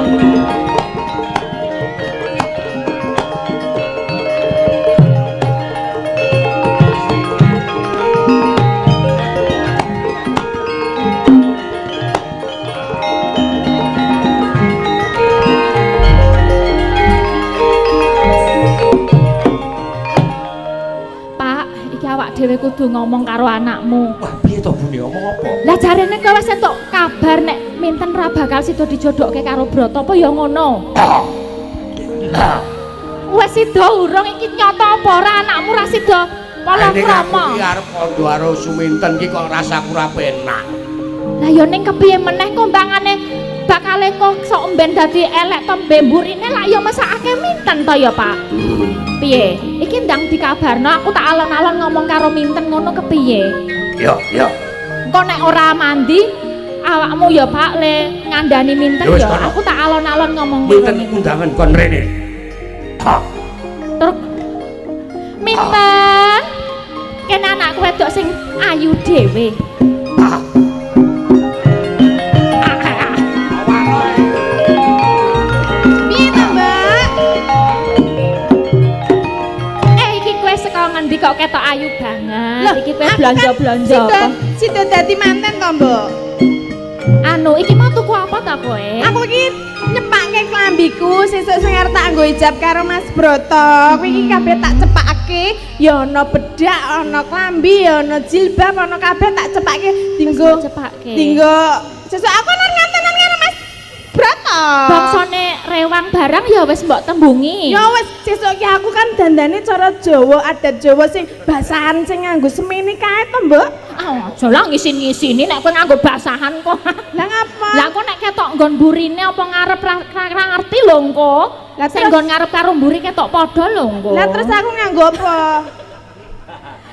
Dhewe kudu ngomong karo anakmu. Wah, piye to Bune ngomong apa? Lah jarene kowe wis entuk kabar nek Minten ra bakal sida dijodokke karo Brata apa ya ngono? Wis sida urung iki nyata apa ora anakmu ra sida palakrama. Iki arep kandha karo Suminten iki kok rasaku ora penak. Lah ya ning kepiye meneh kombangane bakale kok sok mben dadi elek tembe mburine lak ya mesakake Minten to ya, Pak. Piye? Iki ndang dikabarno aku tak alon-alon ngomong karo Minten ngono kepiye? Yo. Kok nek ora mandi awakmu ya Pak le ngandani Minten ya aku tak alon-alon ngomong Minten undangan kon rene. Terus Minten kene anakku wedok sing ayu dhewe. Ngendi kok ketok ayu banget. Iki kowe blanja-blanja apa? Sida dadi manten to, Mbok? Anu, iki mau tuku apa ta kowe? Aku iki nyepake klambiku sesuk sing arep tak nggo ijab karo Mas Broto. Kuwi iki kabeh tak cepakake, ya ana bedak, ana klambi, ya ana jilbab, ana kabeh tak cepake dinggo. Dinggo sesuk aku nang ngantenan karo Mas Broto. Bangsane rewang barang ya wis mbok tembungi. Ya wis sesuk iki aku kan dandane cara Jawa, adat Jawa sing basahan sing nganggo semene kae to, Mbok. Ah, aja lah ngisin-ngisini nek kowe nganggo basahan kok. Lah ngapa? Lah kok nek ketok nggon mburine apa ngarep ra ngerti lho engko. Lah sing nggon ngarep karo mburi ketok padha lho engko. Lah terus aku nganggo apa?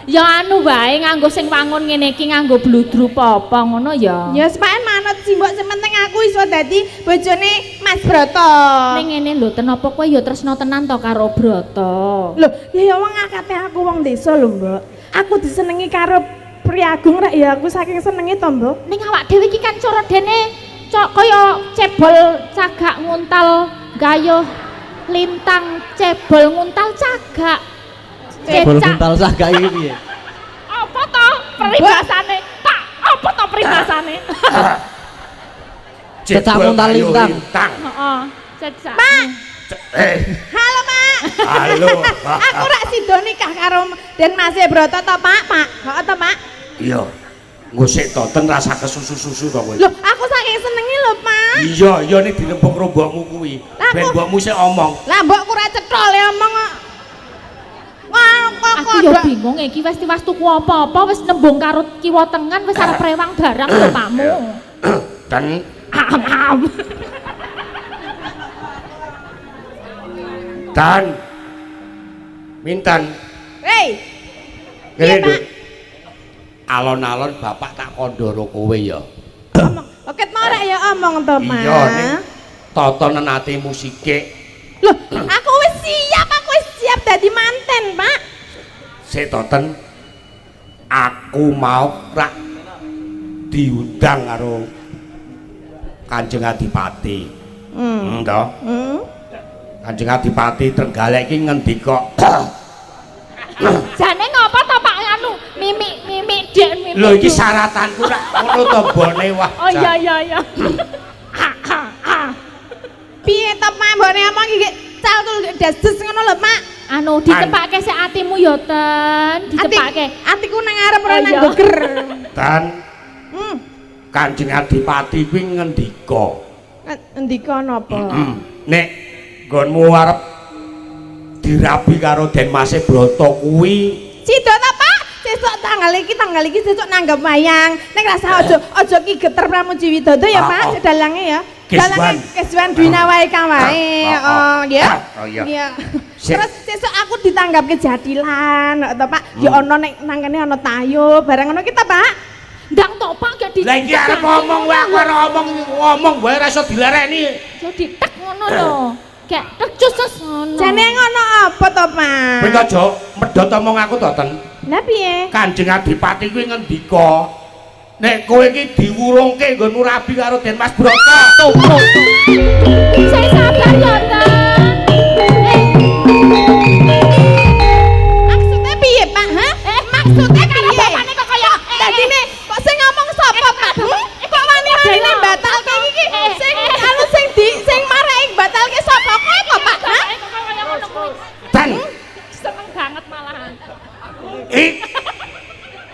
Ya anu wae nganggo sing wangun ngene iki nganggo bludru apa ngono ya. Ya sepaen manut sih Mbok, sing penting aku iso dadi bojone Mas Broto. Ning ngene lho, tenapa kowe ya tresno tenan to karo Broto? Lho, ya wong akate aku wong desa lho, Mbok. Aku disenengi karo Priagung rek ya aku saking senenge to, Mbok. Ning awak dhewe iki kan cara dene kaya cebol cagak nguntal gayuh lintang cebol nguntal cagak. Cebol nguntal cagak iki piye? Apa to peribasane? Pak, apa to peribasane? Cecak nguntal lintang. Heeh. Cecak. Pak. Halo, Pak. Halo. Aku rak sida nikah karo Den Mas Broto to, Pak? Pak. Heeh to, Pak? Iya. Nggo sik to ten rasa kesusu-susu to kowe. Lho, aku saking senenge lho, Pak. Iya ning dilempung rombokmu kuwi. Ben mbokmu sik omong. Lah mbokku ra cethol e omong kok. Wah, kok Aku ya bingung iki wis tiwas tuku apa-apa wis nembung karo kiwa tengen wis arep rewang barang lho Pakmu. Dan Dan Minten. Hei. Ngene lho. Alon-alon bapak tak kandha kowe ya. Omong. Oke, mau rek ya omong to, Pak. Iya ning tatanen atimu sithik. Loh, aku wis siap dadi manten, Pak. Sik toten aku mau rak diundang karo Kanjeng Adipati. Toh? Kanjeng Adipati Trenggalek iki ngendika Jane ngopo to Pak anu mimik dek mimik. lho iki syaratanku rak ngono to bone wah. Oh iya. Piye to, Pak? Mbone omong iki caltul desdes ngono lho, Pak. Anu ditepake sik atimu ya ten, ditepake. Atiku nang arep ora Oh, nang iya. geger. Dan Kanjeng Adipati kuwi ngendika. Ndika napa? Nek nggonmu arep dirabi karo Den Mas Broto kuwi Sida ta, Pak? Sesuk tak tanggal iki sesuk nanggap wayang. Nek rasa aja ki geter Pramuji Widodo ya, Pak, dalange ya. Dalange Keswan Dwina wae ka wae. Oh, ya. Iya. Terus sesuk aku ditanggap ke Jadilan, to, Pak. Ya ana nek nang kene ana tayo, barang ngono kita, Pak. Ndang tok Pak gak di. Lah iki arep ngomong wae aku arep ngomong wae ra iso dilereni. Yo ditek ngono lho. Gak tercus ngono. Jane ngono apa to, Pak? Kowe aja medhot omong aku to, Ten. Lah piye? Kanjeng Adipati kuwi ngendika nek kowe iki diwurungke nggonmu rabi karo Den Mas Broto. Saya sabar ya, Ten. Maksudnya piye, Pak? Hah? Maksudnya Karo piye? bapakne kok kaya Dadine kok sing ngomong sapa, Pak? Kok wani-wani batalke iki? Sing mareki batalke sapa kowe kok, Pak? Hah? Dan Seneng banget malahan.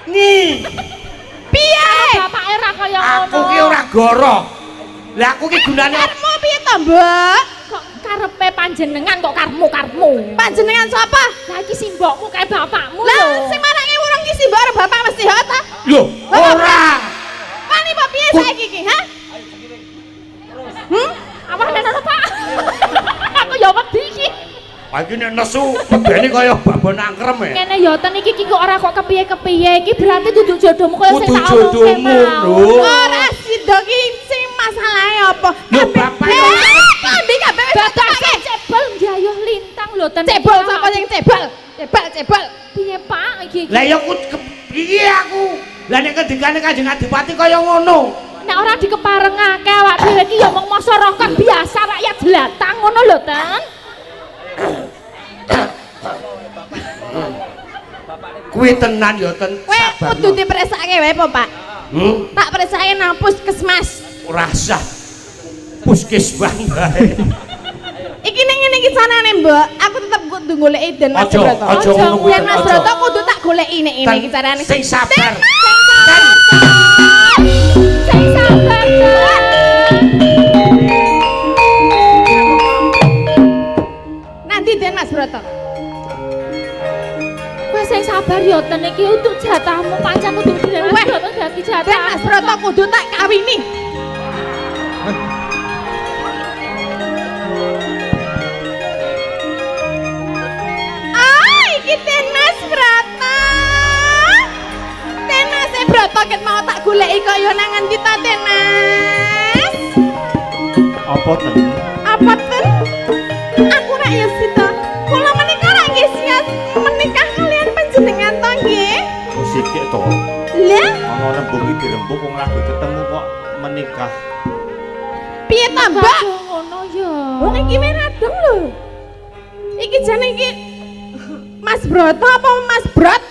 Nih, Piye? Bapake ra kaya ngono. aku ki ora goroh. Lah aku ki gunane Karepmu piye to, Mbok? Kok karepe panjenengan kok karepmu. Panjenengan sapa? Lah iki simbokmu kae bapakmu Lah lho. sing marake wurung ki simbok karo bapak mesti ha ta? lho, ora. Wani apa piye saiki iki, ha? Apa ngono, Pak? Aku ya wedi iki. Lah iki nek nesu medeni kaya babon angkrem e. Ngene ya ten iki kok ora kok kepiye-kepiye iki berarti duduk jodohmu kaya sing Kudu tak omongke jodohmu, mau. lho. Ora sida ki sing masalahe apa? Lho, bapak yo. Kambi kabeh wis Bapak batake. cebol njayuh lintang lho ten. Cebol sapa sing cebol? Cebol. Piye Pak iki? Lah ya piye aku? Lah nek kendikane Kanjeng Adipati kaya ngono. Nek ora dikeparengake awak dhewe iki ya mung masyarakat biasa rakyat jelatang ngono lho ten. Kuwi tenan ya ten. Kowe kudu dipresake wae apa, Pak? Tak presake nang puskesmas. Ora sah. Puskesmas bae. Iki ning ngene iki sanane, Mbok. Aku tetep kudu goleki Den Mas Aja, Broto. aja ngono kuwi. Den Mas Broto kudu tak goleki nek ngene iki carane. Sing sabar. Sing sabar, Ten. Nanti Den Mas Broto. Kowe sing sabar ya ten iki untuk jatahmu pancen kudu Den Mas Broto dadi Den jatah. Mas Broto kudu tak kawini. Iki Den Mas Broto. Den Mas Broto ket mau tak goleki kaya nang endi ta Den Mas? Apa ten? Apa ten? Aku rak ya sita. Kula menika rak nggih sias menikah kalian panjenengan to nggih? Musik to. Lah, Ana rembug iki dirembug wong lagi ketemu kok menikah. piye ta, Mbak? Ngono ya. Wong iki wis radeng lho. Iki jane iki Mas Broto apa Mas Brot?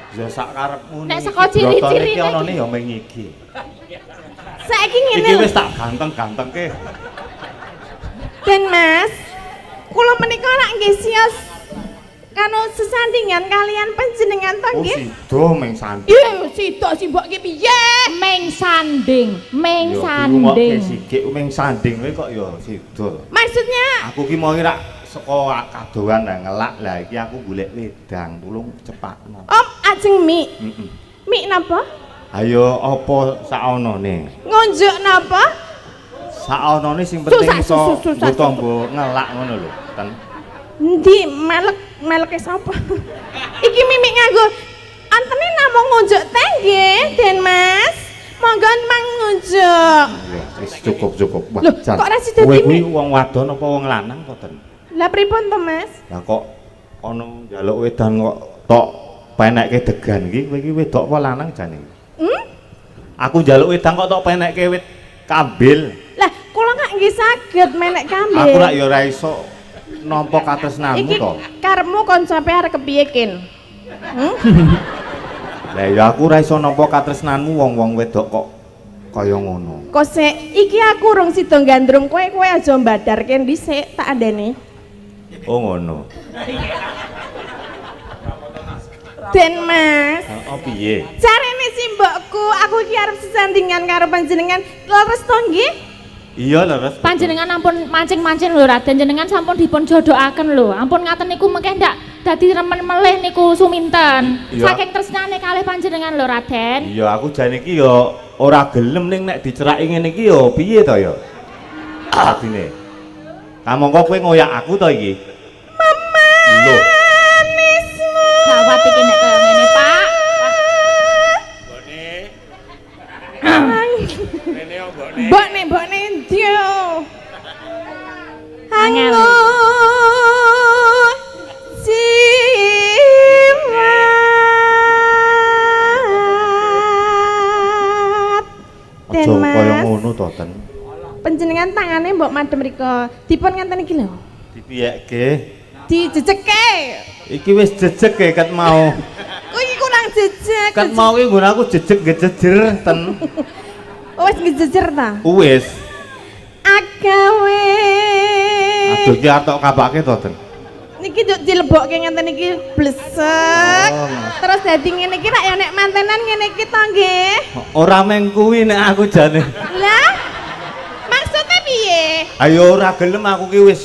Ya sak karepmu Nek saka ciri-cirine iki anane ya ming iki. Saiki Iki ngene. wis tak ganteng-gantengke. Den Mas, kula menika rak nggih sias kanu sesandingan kalian panjenengan to Oh nggih? sida ming sanding. Iya, sida si mbok ki piye? Meng sanding, meng Ya sanding. sikik ming sanding kowe kok ya sida. Maksudnya Aku ki mau rak saka kadohan lah ngelak lah iki aku golek wedang tulung cepatno. Om ajeng mik. Heeh. Mik napa? Ayo apa saonone? Ngunjuk napa? Saonone sing penting iso susah. tombo ngelak ngono lho. Ten. Endi meleke sapa? Iki mimik nganggo antene namung ngunjuk teh nggih, Den Mas. Monggo mang ngunjuk. Ya wis cukup. Wah, Loh, Jan. kok ra sida Kowe dimi? kuwi wong wadon apa wong lanang to, Ten? Lah pripun to, Mas? Lah kok ana njaluk wedan kok tok penekke degan iki kowe iki wedok apa lanang jane? Aku njaluk wedang kok tok penekke wit kambil. Lah, kula gak nggih saged menek kambil. Aku rak ya ora iso nampa katresnanmu Iki to. karepmu koncope arek kepiye kin? Lah ya aku ora iso nampa katresnanmu wong-wong wedok kok kaya ngono. Kok sik iki aku urung sida gandrung kowe aja mbadarke dhisik tak andeni. Oh ngono. Den Mas, Oh piye? carane si mbokku aku iki arep sesandingan karo panjenengan leres to nggih? Iya leres. Panjenengan ampun mancing-mancing lho Raden, jenengan sampun dipun jodohaken lho. Ampun ngaten niku mengke ndak dadi remen melih niku suminten. Iya. Saking tresnane kalih panjenengan lho Raden. Iya aku jane iki ya ora gelem ning nek diceraki ngene iki ya piye to ya? Adine. Kamangka kowe ngoyak aku to iki? Mama. Lho. Gawat iki nek kaya ngene, Pak. Mbokne endi yo? Angel. Aja kaya ngono to, Ten. Panjenengan tangane mbok madhem rika. Dipun ngenten iki lho. Dipiyekke? Dijejeke. Iki wis jejeg e ket mau. Kuwi iki kurang jejeg. Ket mau ki nggon aku jejeg gejejer, Ten. Wis ngejejer ta? Wis. Agawe. Aduh ki atok kabake to, Ten. Niki juk dilebokke ngenten iki blesek. Oh, Terus dadi ngene iki rak ya nek mantenan ngene iki to nggih. ora meng kuwi nek aku jane. Lah. Maksudnya piye? Ayo ora gelem aku ki wis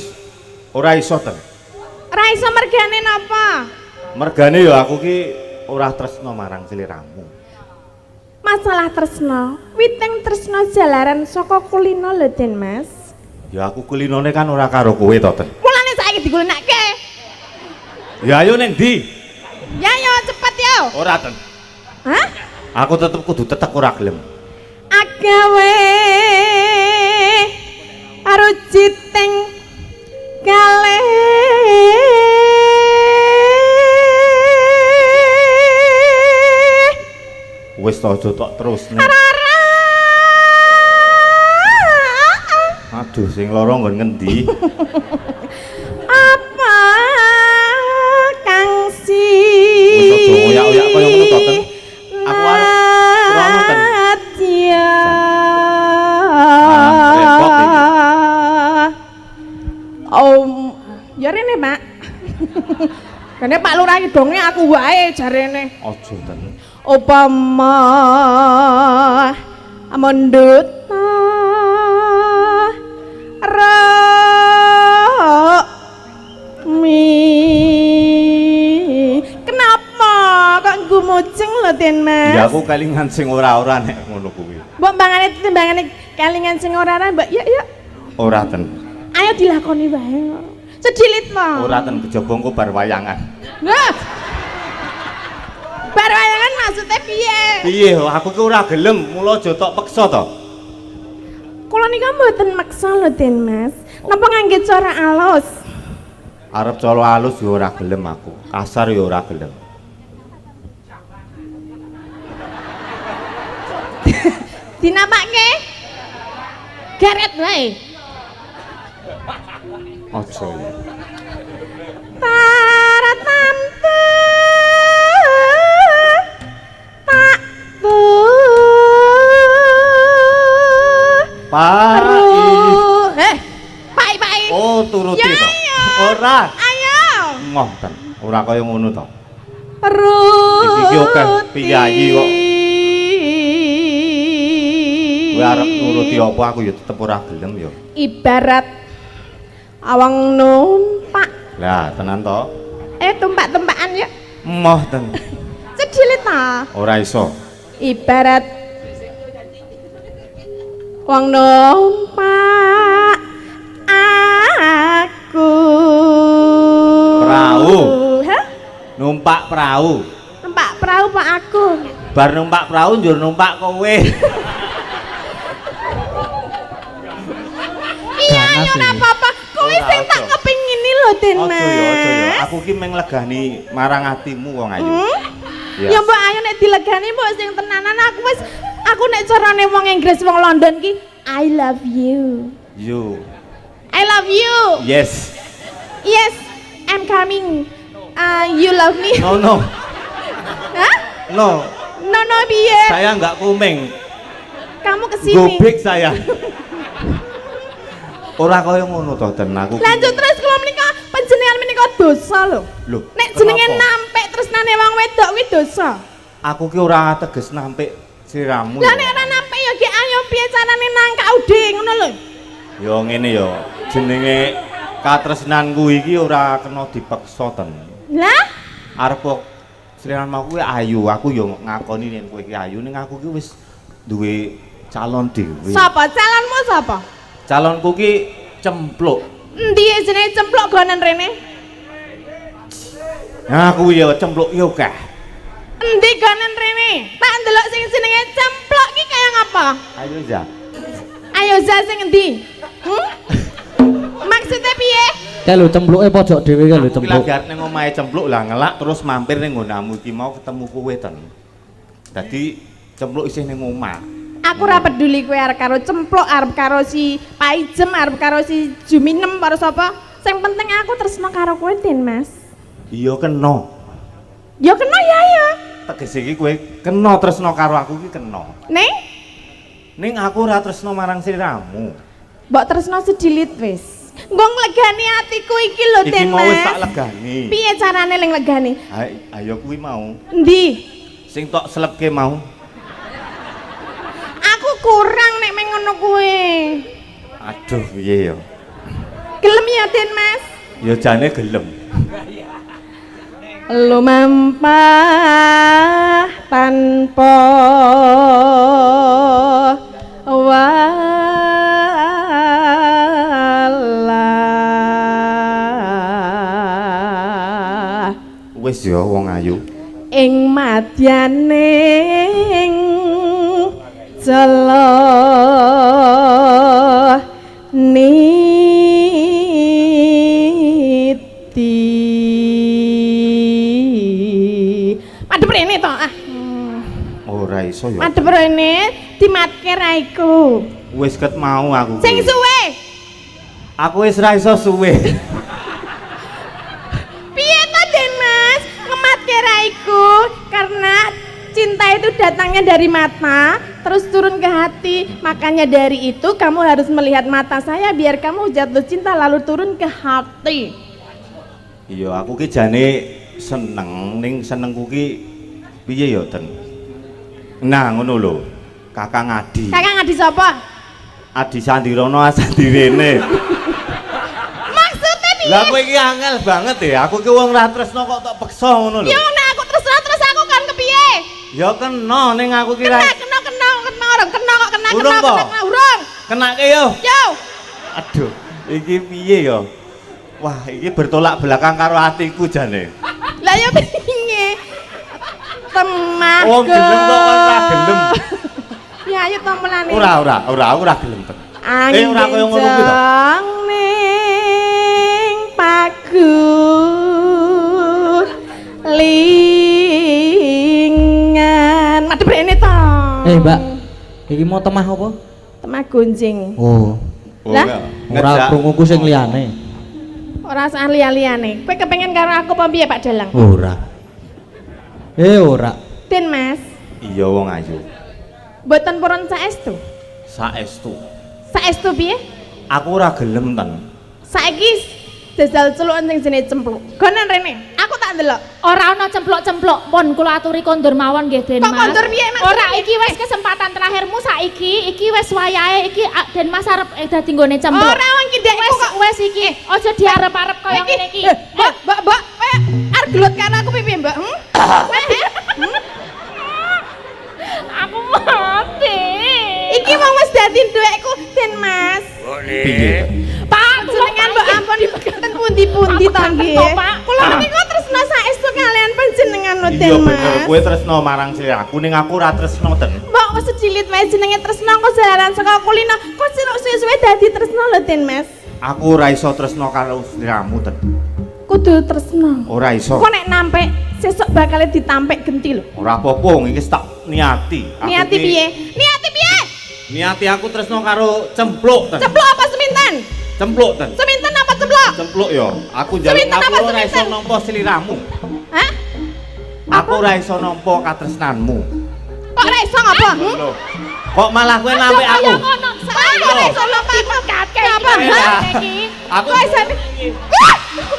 ora iso, Ten. Ora iso mergane napa? Mergane ya aku ki ora tresno marang sliramu. Masalah tresno. Witing tresno jalaran saka kulino lho Den Mas. Ya aku kulinone kan ora karo kowe to, Ten. Mulane saiki digulenakke. Ya ayo ning ndi? Ya yo cepet yo. Ora, Ten. Hah? Aku tetep kudu tetek ora gelem. Agawe karo jiting kalih Wis to aja tok terusne. Aduh sing lara nggon ngendi? apa kang si Wis aja oyak-oyak kaya ngono to, Ten. Aku arep krono, Ten. Nadia. repot iki. Ya rene, Pak. Kene Pak Lurah iki donge aku wae jarene. Aja, Ten. Upama mendut kenapa kok gumujeng lho Den Mas? Ya aku kelingan sing ora-ora nek ngono kuwi. Mbok mbangane timbangane kelingan sing ora-ora Mbak. Yuk yuk. Ora, Ten. Ayo dilakoni wae. Sedilit mo. Ora, Ten, kejaba engko bar wayangan. Nah. Bar wayangan maksudnya piye? Piye aku ki ora gelem, mula aja tok peksa to. Kula nika mboten maksa lho Den Mas. Napa ngangge cara alus? Arep colo halus ya ora gelem aku. Kasar ya ora gelem. Dinapakke? Geret wae. Aja ya. Para tante tak Pai. Pai. Oh, turuti Ya, to. iya. Ora. Ayo. Ngoh, Ten. Ora kaya ngono to. Ruti. Iki akeh piyayi kok. Kowe arep nuruti apa aku ya tetep ora gelem ya. Ibarat awang numpak. Lah, tenan to? Tumpak-tumpakan yuk. Emoh, Ten. Cedilit ta. Ora iso. Ibarat wong numpak aku. Perahu. Hah? Numpak perahu. Numpak perahu Pak aku. Bar numpak perahu njur numpak kowe. Iya, ayo ora apa-apa. Kowe Ora, sing tak aja. kepingin lho Den Mas. Aja ya. Aku ki meng legani marang atimu wong ayu. Ya. Ya mbok ayo nek dilegani mbok sing tenanan aku nek carane wong Inggris wong London ki I love you. You. I love you. Yes. Yes, I'm coming. You love me. No. Hah? No. No piye? Saya enggak kumeng. Kamu kesini. Gobek saya. Ora kaya ngono to, Den. Aku. Lanjut terus kula menika panjenengan menika dosa lho. Lho, Nek jenenge kenapa? nampik tresnane wong wedok kuwi dosa. Aku ki ora teges nampik siramu. Lah nek ora nampik ya ki ayo piye carane nangkak ude ngono lho. Ya ngene ya. Jenenge katresnanku iki ora kena dipeksa, Ten. Lah, Arep kok Srirama kuwi ayu, aku yo ngakoni yen kowe iki ayu ning aku ki wis duwe calon dhewe. sapa calonmu sapa? Calonku ki cempluk. Endi jenenge cempluk gonen rene? Nah, aku yo cempluk yo kah. Endi gonen rene? Tak ndelok sing jenenge cempluk ki kaya ngapa? Ayo ja. Ayo za sing endi? Maksudnya piye? Kae lho cempluke pojok dhewe kae lho Aku cempluk. lagi arep ning omahe cempluk lah ngelak terus mampir ning nggonamu iki mau ketemu kowe ten. Dadi cempluk isih ning omah. Aku ora peduli kowe arep karo cempluk, arep karo si Paijem, arep karo si Juminem karo sapa. Sing penting aku tresno karo kowe, Den Mas. Iya kena. Ya kena ya. Tegese iki kowe kena tresno karo aku iki kena. Ning aku ora tresno marang sliramu. Mbok tresno sedilit wis. Nggo nglegani atiku iki lho, Iki Den mau wis tak Mas. legani. Piye carane ling legani? Ayo kuwi mau. Endi? Sing tok slepke mau. Aku kurang nek meng ngono kuwi. Aduh piye ya. Gelem ya, Den Mas? Ya jane gelem. Lumampah tanpa walah Wis ya wong ayu. ing madyaning jala niti madhep rene to Ora iso ya. madhep rene dimatke raiku Wis ket mau aku. sing kuwi. suwe Aku wis ra iso suwe. piye to Den Mas ngematke raiku karena cinta itu datangnya dari mata terus turun ke hati, makanya dari itu kamu harus melihat mata saya biar kamu jatuh cinta lalu turun ke hati. Iya, aku ki jane seneng ning senengku ki piye ya, Den? Nah, ngono lho. Kakang Adi. Kakang Adi sapa? Adi Sandirono Sandirene. Maksudnya piye? Lah kowe iki angel banget ya. Aku ki wong ra tresno kok tak peksa ngono lho. Ya nek aku terus aku kan kepiye? Ya kena ning aku ki ra Kena orang kena kok kena Urung po? urung. kenake yo. Yo. Aduh, iki piye ya? Wah, iki bertolak belakang karo atiku jane. Lah ya piye? Temah. Wong gelem kok ora gelem. Ya ayo to mulane. Ora, aku ora gelem ten. Ora koyo ngono kuwi to. Ning pagu lingan. Madhep rene to. Mbak, iki mau temah apa? Temah gonjing. Oh, Lah? ora krunguku sing liyane. Ora usah liya-liyane. Kowe kepengen karo aku apa piye Pak Dalang? Ora. Ora. Den Mas, Iya wong ayu. mboten purun saestu. Saestu. Saestu piye? Aku ora gelem ten. Saiki jajal celukan sing jenenge cempluk. Gonen rene. Aku tak ndelok. Ora ana cempluk-cempluk, pun kula aturi kondur mawon nggih Den Kok Mas. kondur piye, Mas? Ora iki wis kesempatan terakhirmu saiki, iki wis wayahe iki Den Mas arep dadi nggone cempluk. Ora wong iki ndek Wes wes iki, aja diarep-arep kaya ngene iki. Mbak, kowe arep gelut karo aku piye, Mbak? Aku mati. Iki wong wis dadi duwekku, Den Mas. Piye? Pak, Jenengan mbok ampun ten pundi-pundi to nggih. Pak. Kula menika tresna saestu kalian panjenengan lho, Iya Den bener, Mas. kowe tresno marang sliraku ning aku ora tresno ten. Mbok wis secilit wae jenenge tresna kok jalaran saka kulino. Kok suwe-suwe dadi tresna lho, Den Mas. Aku ora iso tresno karo sliramu ten. Kudu tresna. Ora iso. Kok nek nampek sesuk bakal ditampek genti lho. Ora apa-apa, iki tak niati. Aku Niati ki- piye? Niati piye? Niati aku tresno karo cempluk ten. Cempluk apa seminten? Cempluk ten. Seminten apa cempluk? Cempluk yo. Aku njaluk Seminten apa aku ora iso seminten? nampa sliramu. Hah? Aku ora iso nampa katresnanmu. Kok ora iso ngapa? Lho. Kok malah kowe nampik aku? Kaya ngono, Kok ora iso lompat kakek Apa? iki. Aku Kok iso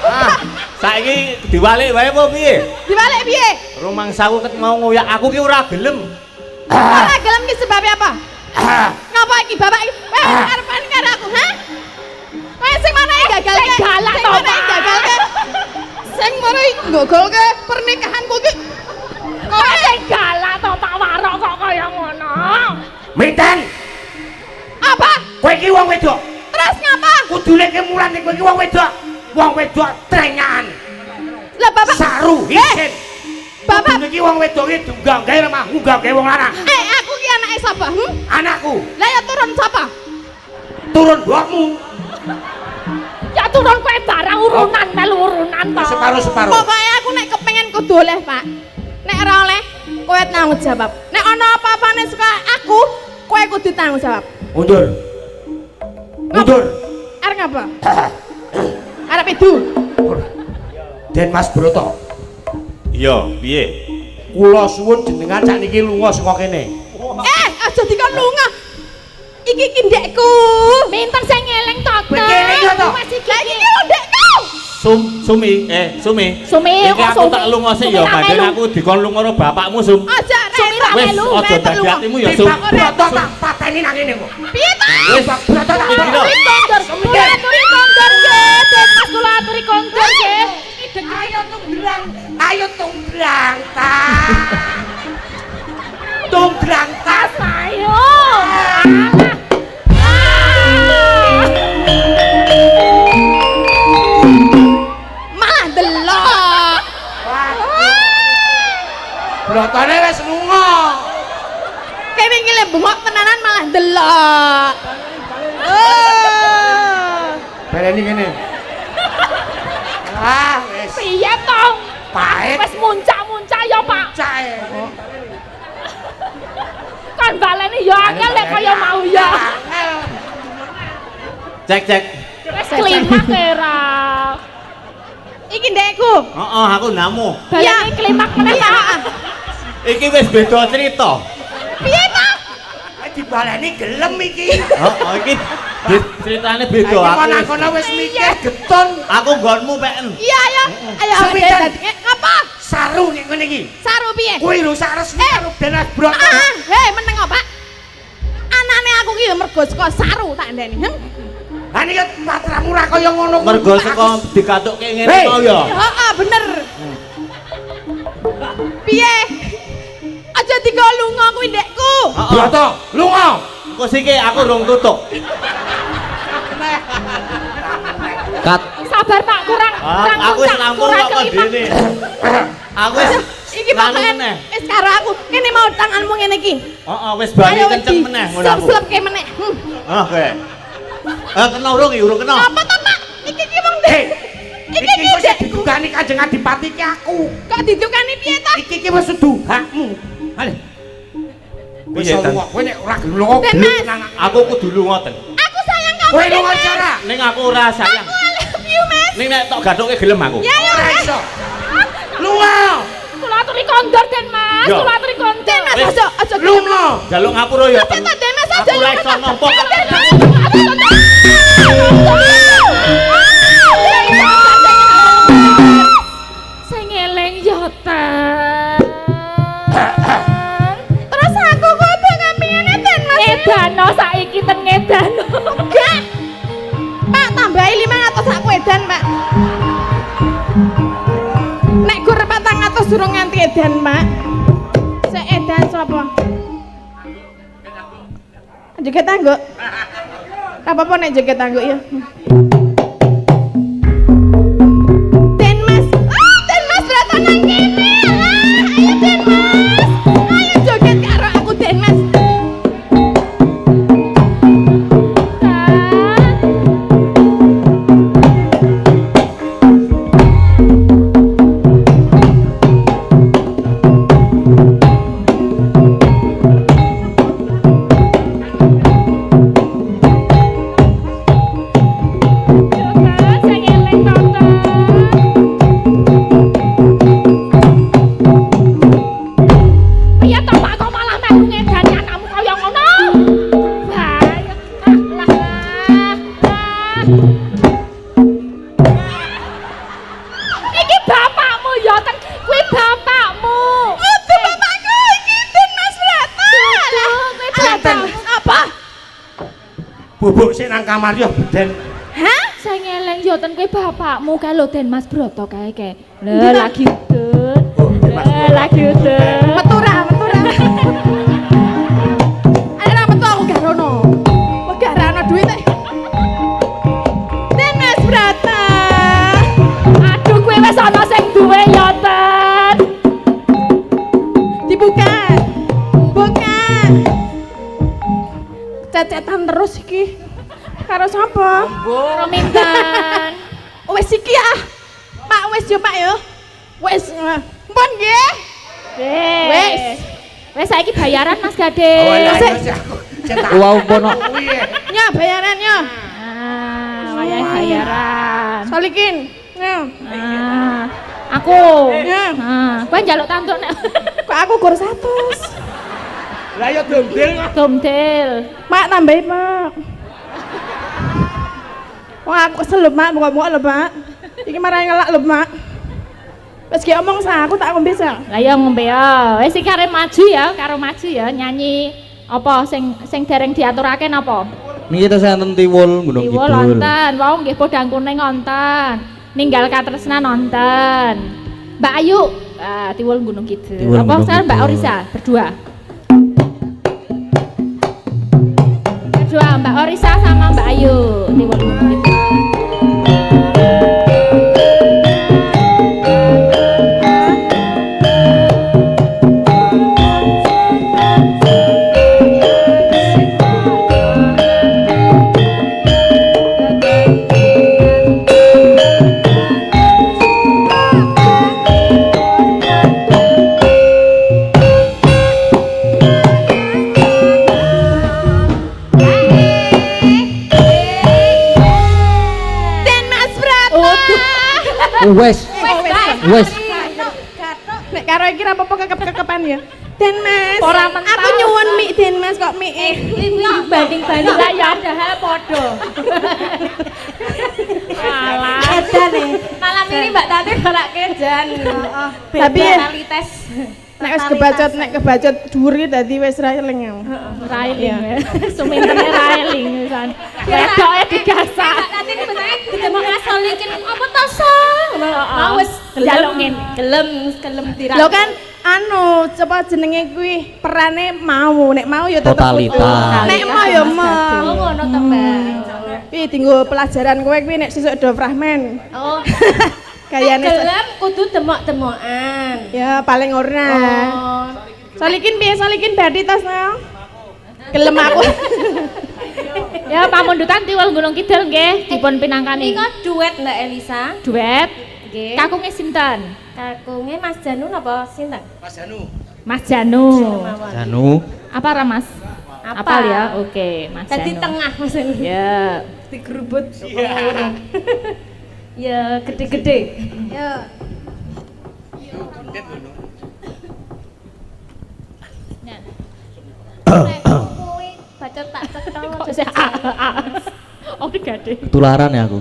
Ah, saiki diwalik wae apa piye? dibalik piye? Rumangsaku ket mau ngoyak aku ki ora gelem. Ora gelem ki sebabnya apa? Ngapa iki bapak iki? Arepan karo aku, ha? Kowe sing mana yang gagal? Galak Sing to, mana yang Pak. gagal? sing mari nggogolke pernikahanku iki. Kowe sing galak to Pak Warok kok kaya ngono. Minten. Apa? Kowe iki wong wedok. Terus ngapa? Kudune ki mulane kowe iki wong wedok. Wong wedok trengan. Lah Bapak Saru isin. Bapak Kudune ki wong wedok iki tunggang gawe remah munggah gawe wong lanang. aku ki anake sapa? Anakku. Lah ya turun sapa? Turun mbokmu. Ya turun kowe barang urunan melu urunan to. Separo-separo. Pokoke aku nek kepengin kudu oleh, Pak. Nek ora oleh, kowe tanggung jawab. Nek ana apa-apane saka aku, kowe kudu tanggung jawab. Mundur. Mundur. Arep ngapa? Arep itu. Den Mas Broto. Iya, piye? Kula suwun jenengan sakniki lunga saka kene. Aja dikon lunga. Iki ki ndekku. Pinten sing ngeleng to, Kowe ngeleng ya to? Masih Lah iki lho ndekku. Sumi. Sumi Iki kok aku tak lunga sih ya, padahal aku dikon lunga karo bapakmu, Sum. Aja Sumi ra Wis melu. aja dadi atimu ya, Sum. Pak Broto tak pateni nang kene kok. Piye ta? Wis Pak Broto tak Iki lho. Kula aturi kondur nggih, Den Mas kula aturi kondur nggih. Ayo tunggrang ta. Tunggrang ta. Ayo. Malah delok. Brotone wis lunga. Kene iki le bengok tenanan malah delok. Baleni kene. Ah, wis Piye to? pahit Wis muncak-muncak ya, Pak. cae. Kan baleni ya angel lek kaya mau ya. Cek. Wis klimak era. Iki ndekku. Heeh, aku namu. Baleni klimak meneh ta. Iki wis beda cerita. Piye ta? Dibaleni gelem iki. Heeh, iki ceritane beda. Aku Aku nang kono wis mikir getun. aku nggonmu peken. Iya ya. Ayo Sepitan. ngapa? Saru ning ngene iki. Saru piye? Kuwi rusak resmi karo Denas Broto. Hei meneng apa? Anane aku ki mergo saka saru tak ndeni. Lah niki patramu ra kaya ngono. Mergo saka dikatukke ngene Hei. mau ya. Heeh, bener. Piye? Aja digo lunga kuwi ndekku. Heeh. Broto, lunga. Engko siki aku rung tutuk. Kat. Sabar Pak, kurang Aku wis rampung kok kelimak. dene. Aku wis Iki pokoke wis karo aku. Kene mau tanganmu ngene iki. Heeh, wis bali kenceng meneh ngono aku. Slep-slepke meneh. Oke. Kena urung iki, urung kena. Apa to, Pak? Iki ki wong Hei. Iki Iki ki wis digugani Kanjeng Adipati ki aku. kok didukani piye ta? Iki ki wis dudu hakmu. Hale. Wis Piye, Dan? lunga, kowe nek ora gelem lunga, Den, gelem Mas. nang Aku kudu lunga ten. Aku sayang kamu. kowe Den, lunga Mas. cara. Ning aku ora sayang. Aku I love you, Mas. Ning nek tok gathuke gelem aku. Ya ya. Ora iso. Lunga. Kula aturi kondur Den Mas, Yo. kula aturi kondur. Den Mas Wis. aja gelem. Lunga. Jaluk ngapura ya. Aja ta Den Mas aja. Aku ora iso nampa kok. Sing eleng ya ten. Terus aku kok bakal piyene Den Mas? Ngedano saiki ten ngedano. Enggak. Pak tambahi 500 sak edan, Pak. Nek gur 400 durung nganti edan, Pak. Sek edan sapa? Joget tangguk. Tak apa-apa nek joget tangguk ya. Den Mas. Den Mas beratan nang kene. Ayo Den Mas. Ayo joget karo aku Den Mas. Sing eleng to ten. Piye to Pak kok malah melu ngedani anakmu kaya ngono? Bahaya. Iki bapakmu ya ten, kuwi bapakmu. Itu bapakku iki Den Mas Bratan. Kuwi bapakmu. Apa? Bubuk sik nang kamar yo beden. Hah? Saya eleng-eleng yo ten kowe bapakmu kae lho Den Mas Broto kae kae. Lho lagi udut. Lagi udut. Metu ra. Ayo ra metu aku gak rono. Wes gak ana duit e. Den Mas Broto. Aduh kowe wis ana sing duwe yo ten. Dibuka. Buka. Cecetan terus iki. Karo sapa? Karo Minten. Wes iki ah. Pak wes yo Pak yo. Wes. Mpun nggih. Wes. Wes saiki bayaran Mas Gade. Wow pono. Nya bayaran yo. Wayah bayaran. Solikin. Nya. Aku. Ya. Kowe njaluk tantuk nek. Kok aku gur 100. Lah ya domdel. Domdel. Mak tambahi, Mak. Wah, aku kesel lho, Mak, muka-muka lho, Mak. Iki marah ngelak lho, Mak. Wes ki omong sa, aku tak ngombe sa. Lah ya ngombe ya. Wis iki arep maju ya, karo maju ya nyanyi apa sing dereng diaturake napa? Niki ta enten Tiwul Gunung Tiwul Kidul. wonten, wau nggih podang kuning wonten. Ninggal katresnan wonten. Mbak Ayu, Tiwul Gunung Kidul. Tiwul Apa Gunung sekarang Mbak Kidul. Orisa berdua? Berdua Mbak Orisa sama Mbak Ayu, Tiwul Gunung Kidul. Wes. Nek karo iki ra apa-apa kekep-kekepan ya. Den Mas. Ora mental. Aku nyuwun mik Den Mas kok mik Banding-banding lah ya padahal padha. Alah. Edan malam ini Mbak Tati balak kejan. Tapi kualitas. nek kebacot dhuwur iki dadi wis ra eling. Railing ya. Sumentene railing pisan. Wedoke digasak. Tati ini bentuknya ketemu ngasolikin apa tosong. Mau wis Njaluk ngene. gelem dirang. Lho kan anu coba jenenge kuwi perane mau nek mau ya tetep Totalitas. utuh. Nek mau ya mau. Oh ngono to Mbak. Kuwi dienggo pelajaran kowe kuwi nek sesuk do fragmen. Oh. Kayane Gelem kudu demok-demokan. ya paling ora. Oh. Solikin piye solikin berarti tasna. Gelem aku. Ya pamundutan Tiwul Gunung Kidul nggih dipun pinangkani. Nika duet Mbak Elisa. Duet. Nggih. Kakunge sinten? Kakunge Mas Janu napa sinten? Mas Janu. Janu. Apa ra Mas? Apa? Apal ya? Oke, Mas Tadi Janu. tengah maksudnya. Ya. Digerubut. Ya gede-gede. Ya. Bacot tak cetol. Kok saya Oh, gede. Tularan ya aku.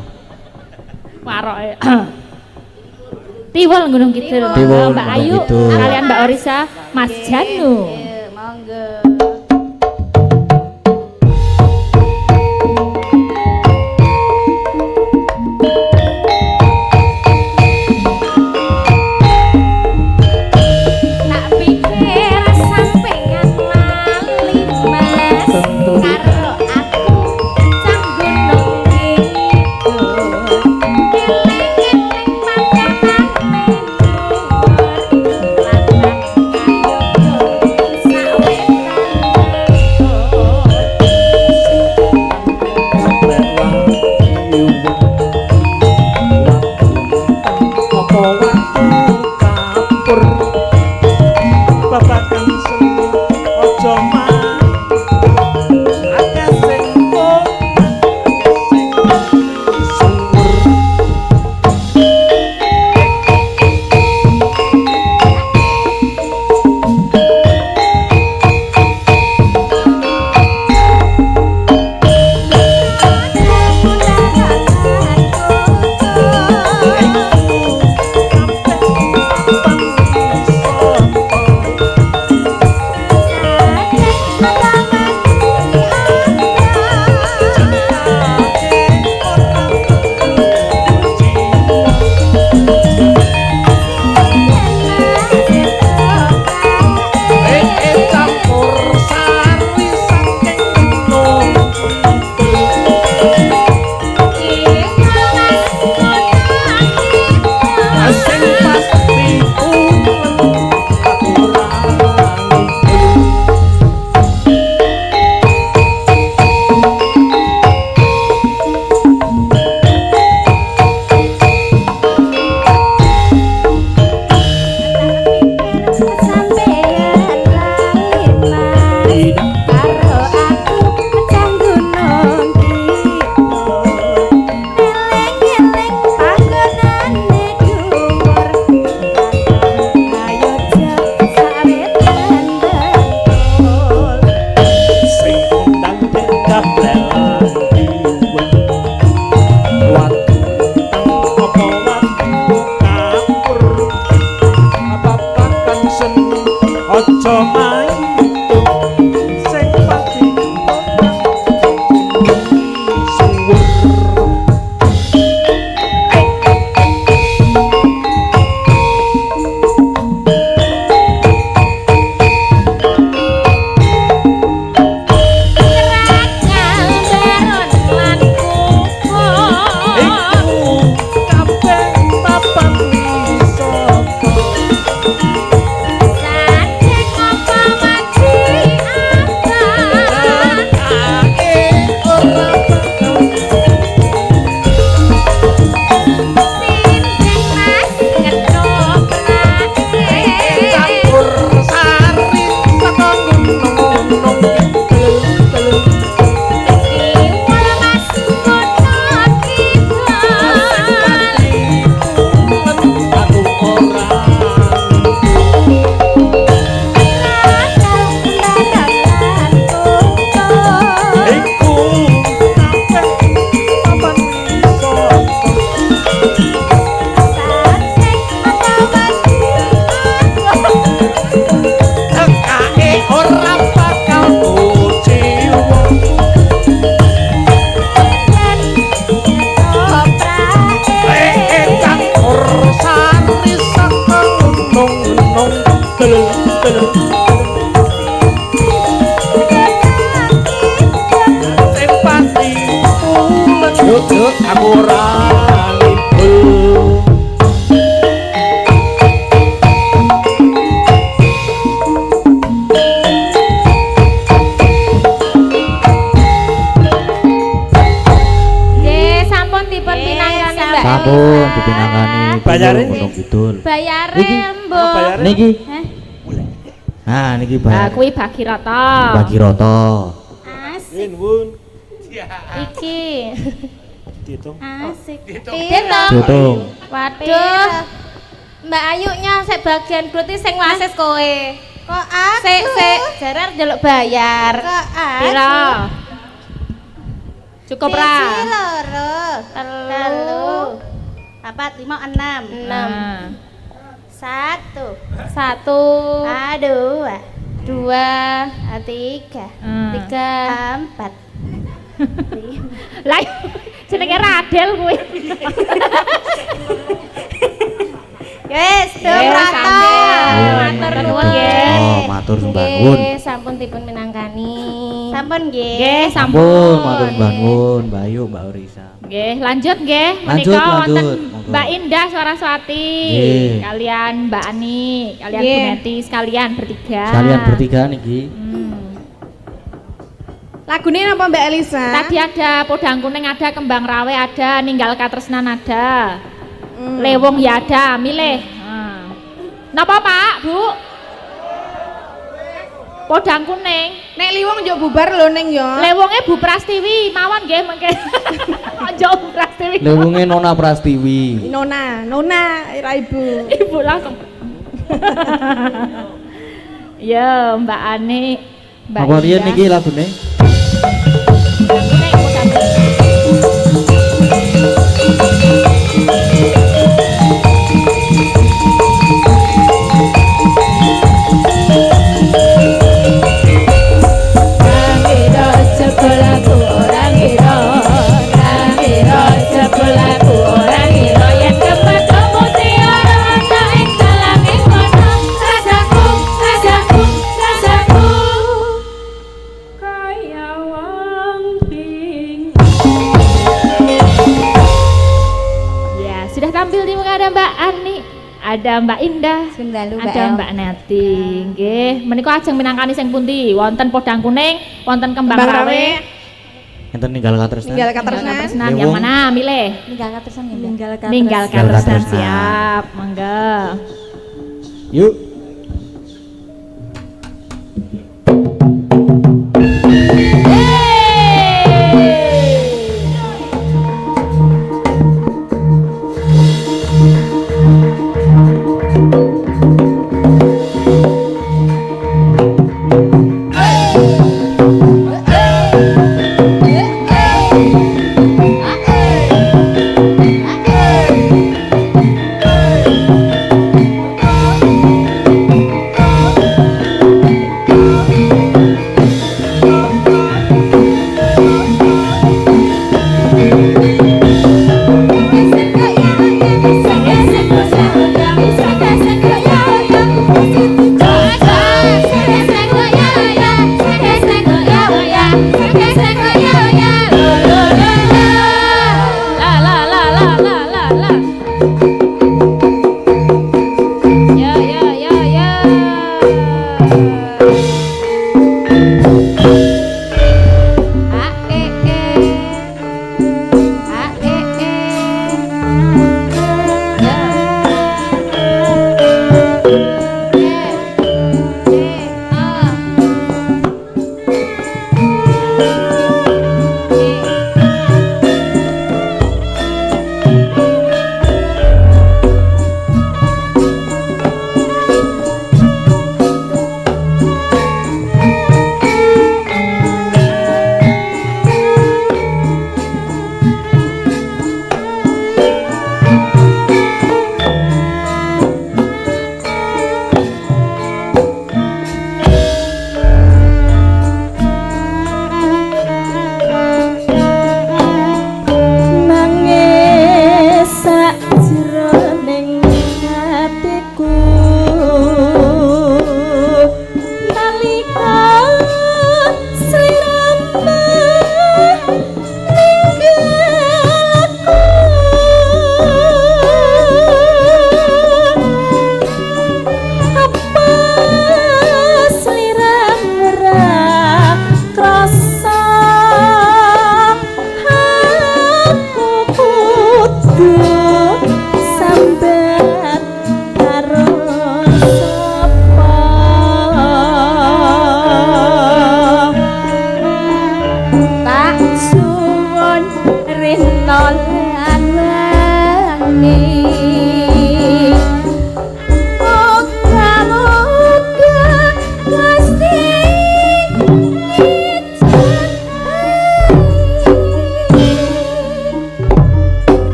Waroke. Tiwul Gunung Kidul. Tiwul Mbak Gunung Ayu Kidul. kalian Mbak Orisa, Mas Janu. Monggo. Tak pikir sampeyan lali Mas karo aku cang gunung kidul eling-eling panjenengan dhuwur lan sawetan Aku ora nimbul. Nggih, sampun dipun pinanggani, Mbak. Sampun dipinangani Bayare Gunung Kidul. Bayare, Iki. Mbok. Bayare? Niki. Heh. Nah, niki Nah, bayar. kuwi Bagirata. Bagi roto. Asik. Nuwun. Iki. Dihitung. Asik. Dihitung. Dihitung. Dihitung. Waduh. Mbak Ayunya sik bagian berarti sing wasis kowe. Kok aku? Sik jarar njaluk bayar. Kok aku? Pira? Cukup ra? Siji loro, telu, papat, lima, enam. Nah. Satu, Satu. dua, dua, tiga, Tiga. empat. Lah jenenge Radel kuwi. Wes, Nggih, rata. sampun. Matur Matur nuwun nuwun, nggih. Oh, matur sembah nuwun. Nggih, sampun dipun minangkani. Sampun nggih. Nggih, Sampun, matur sembah nuwun, Mbak Ayu, Mbak Orisa. Nggih, lanjut nggih. Lanjut, Menika wonten lanjut. Monggo. Mbak Indah Saraswati, Nggih. kalian Mbak Ani, kalian Bu Nggih. Neti, sekalian bertiga. Kalian bertiga niki. Lagune napa Mbak Elisa? Tadi ada Podang Kuning, ada Kembang Rawe, ada Ninggal Katresnan, ada Lewong ya ada, milih. Napa Pak, Bu? Podang Kuning. Nek Liwong yo bubar lho ning yo. Lewonge Bu Prastiwi, mawon nggih mengke. Aja Bu Prastiwi. Lewunge Nona Prastiwi. Nona, ira ibu. Ibu langsung. Ya, Mbak Ani, Mbak Apa riyen Indah. niki lagune? Kuning, Podang Kuning. Ya, sudah tampil di muka ada Mbak Ani, ada Mbak Indah, ada Mbak Neti. Nggih, menika ajeng minangkani sing pundi? Wonten Podang Kuning, wonten Kembang Kembang Rawe, Rawe. Enten ninggal katresnan. Tinggal Ninggal katresnan. Katresnan. Yang Lewong. mana? Milih. Ninggal katesan ya, Mbak? Ninggal Ninggal Katresnan, Katresnan. siap. Monggo. Yuk.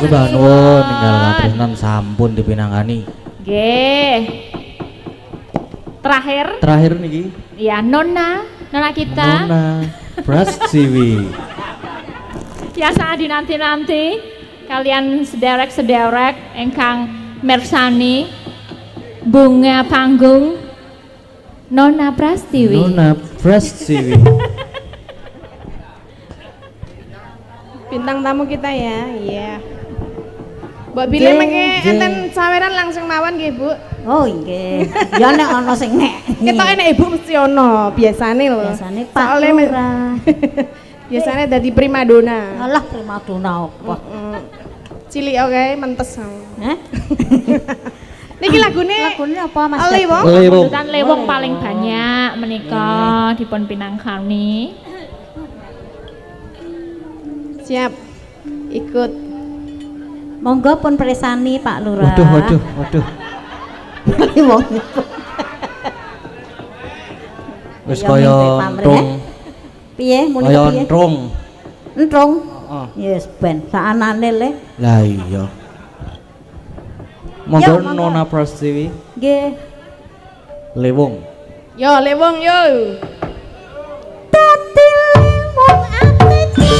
Mbah nuwun ninggal katresnan sampun dipinangani. Nggih. Terakhir Niki ya Nona kita. Nona Prastiwi. Ya saat dinanti-nanti kalian sederek-sederek engkang mersani bunga panggung Nona Prastiwi. Bintang tamu kita ya. Iya. Mbak Bile mengke enten saweran langsung mawon nggih, Bu. Oh nggih. Ya nek ana sing nek. Ketok enek Ibu mesti ono, biasane lho. Biasane Pak Lurah. Biasane dadi primadona. Alah primadona apa? Cilik oke, mentes. Heh. Niki lagune apa Mas? Lewong. Kebetulan Lewong paling banyak menika dipun pinangkani. Siap. Ikut. Monggo pun presani Pak Lurah. Waduh. Lewong. Wis kaya entrung. Piye muni Kaya piye? Entrung. Yes ben saanane le. Lah iya. Monggo Nona Prastiwi. Nggih. Lewong. Yo Lewong yo. Dadi lewong atiku.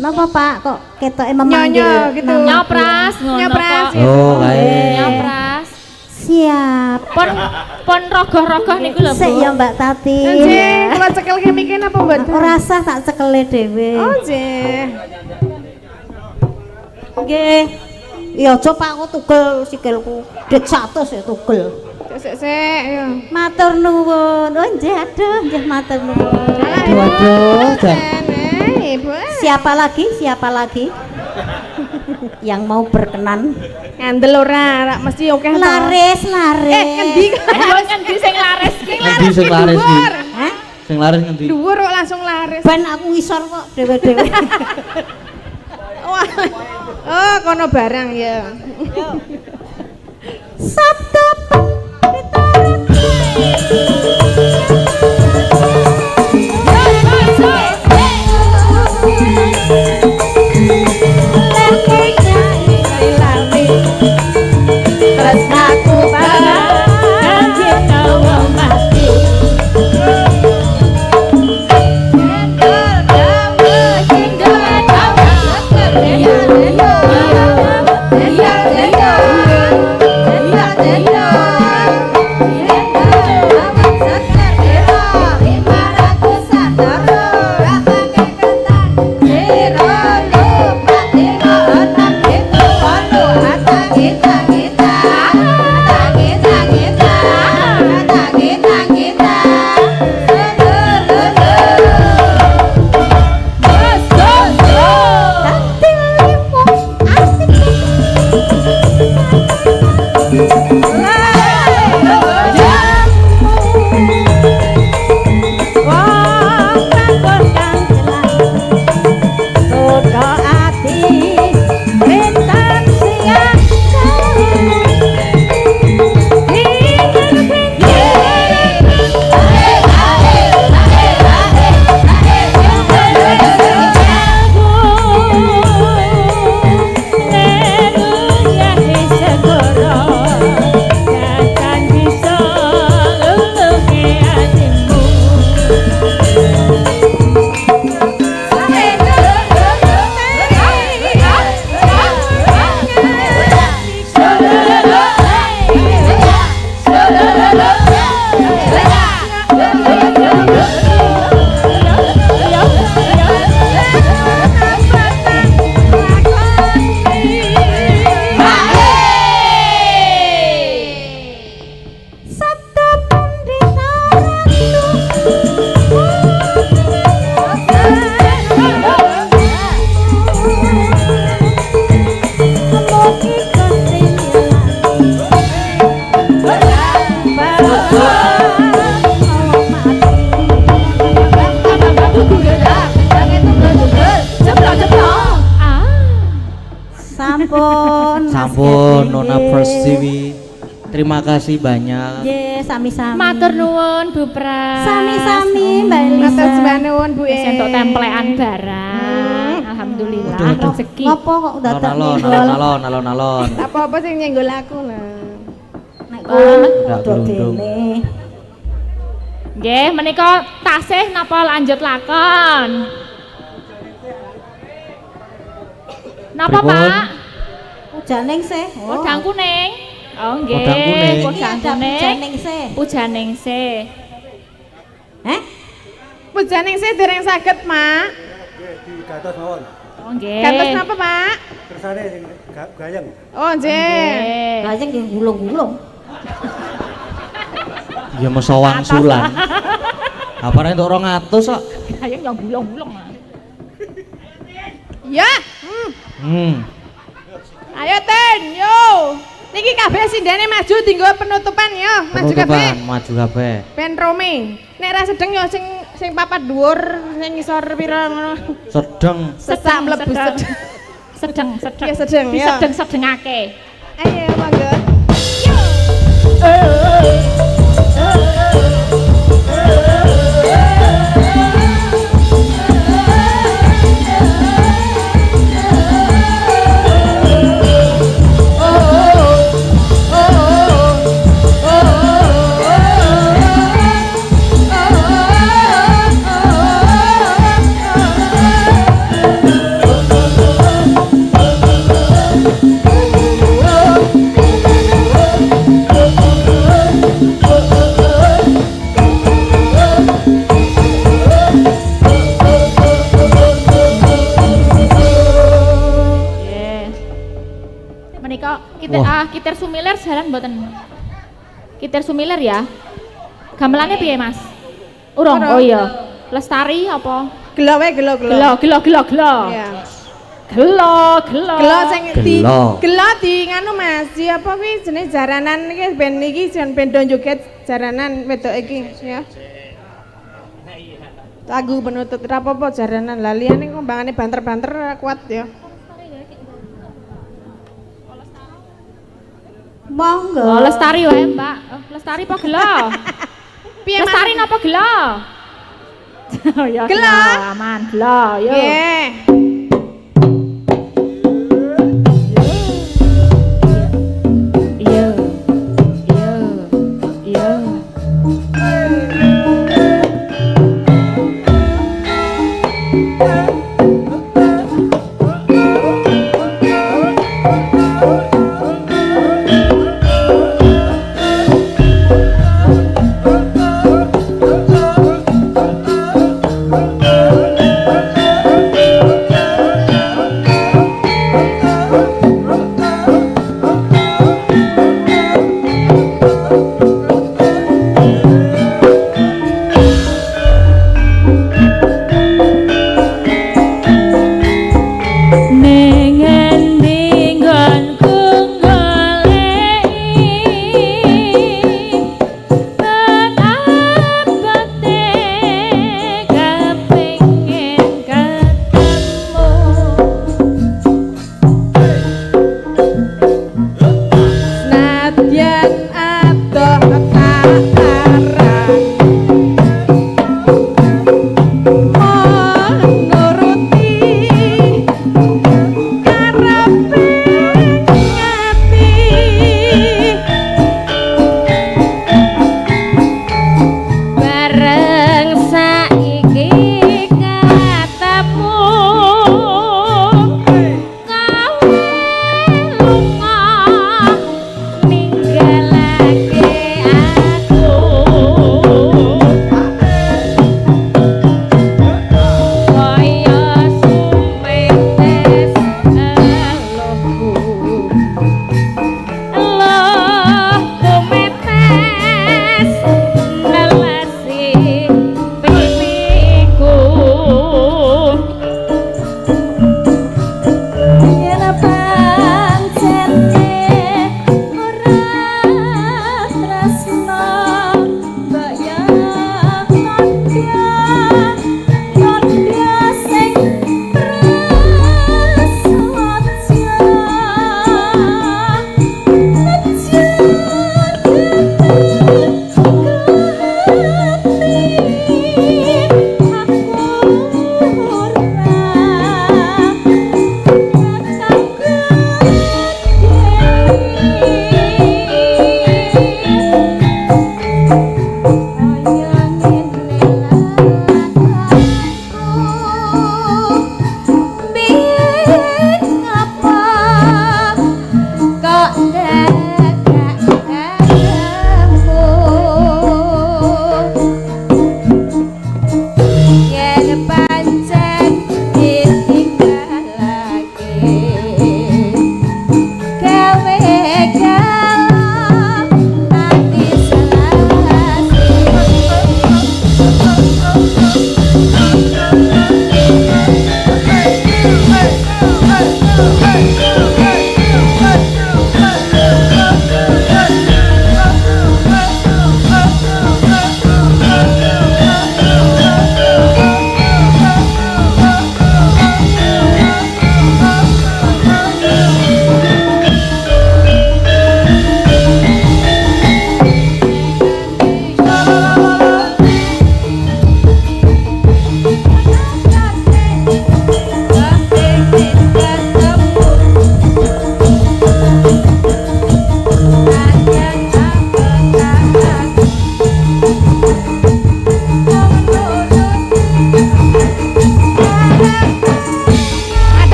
Napa Pak kok ketoke memanggil gitu. Nyopras ngono Nyopras. kok. Oh, kae. Nyopras. Siap. Pon rogoh-rogoh niku lho, Bu. Sik ya Mbak Tati. Nggih, kula cekel kemiken apa mboten? Ora usah tak cekele dhewe. Oh, nggih. Nggih. Ya aja Pak aku tugel sikilku. Det 100 ya tugel. Sik yo. Matur nuwun. Oh nggih aduh, nggih matur nuwun. Waduh, Jan. Ibu. Siapa lagi? Yang mau berkenan? Ngandel ora mesti oke to. Laris. Ngendi? Ngendi sing laris ki? Ngendi sing laris iki? Hah? Sing laris ngendi? Dhuwur kok langsung laris. Ben aku ngisor kok dhewe-dhewe. Wah. Oh, kono barang ya. Sabda nuwun. Mas Sampun Kevin, Nona nggih. Persiwi. Terima kasih banyak. Nggih, sami-sami. Matur nuwun Bu Pras. Sami-sami Mbak Elisa. Matur sembah nuwun Bu. Wis entuk templekan barang. Alhamdulillah Waduh. rezeki. Ngopo kok dadak Alon-alon, alon-alon. Apa-apa sing nyenggol aku lah. nek Ndak kudu glundung. dene. Nggih, menika tasih napa lanjut lakon? Napa, Pripun? Pak? Pujaning sih. Podang kuning. Oh, nggih. Podang kuning. Podang Ada kuning. pujaning sih. Pujaning sih. Pujaning sih dereng saged, Mak. Oh, nggih. Gantos napa, Pak? Kersane sing gayeng. Oh, nggih. Nggih. Lajeng nggih gulung-gulung. Ya mesa wangsulan. Apa nek entuk 200 kok? Gayeng yang bulung-bulung. Ya. Ayo Ten, yo. Niki kabeh sindene maju dinggo penutupan yo. Maju kabeh. Maju kabeh. Ben rome. Nek ra sedeng yo sing papat dhuwur, sing ngisor pira ngono. Sedeng. Sesak mlebu sedeng. Sedeng. Ya sedeng ya. Sedeng-sedengake. Ayo monggo. Kitir Sumiler jalan mboten. Kitir Sumiler ya. Gamelannya piye, Mas? Urung. Oh iya. Lestari apa? Gelo wae gelo. Iya. Gelo sing gelo di nganu Mas. Di apa kuwi jenenge jaranan iki ben iki jan ben do joget jaranan wedok iki ya. Lagu penutup ra apa-apa jaranan. Lah liyane kembangane banter-banter kuat ya. Monggo. Oh, Lestari wae, Mbak. Lestari apa gelo? Piye Lestari napa gelo? Oh ya. Gelo. Aman, gelo. Yo. Nggih.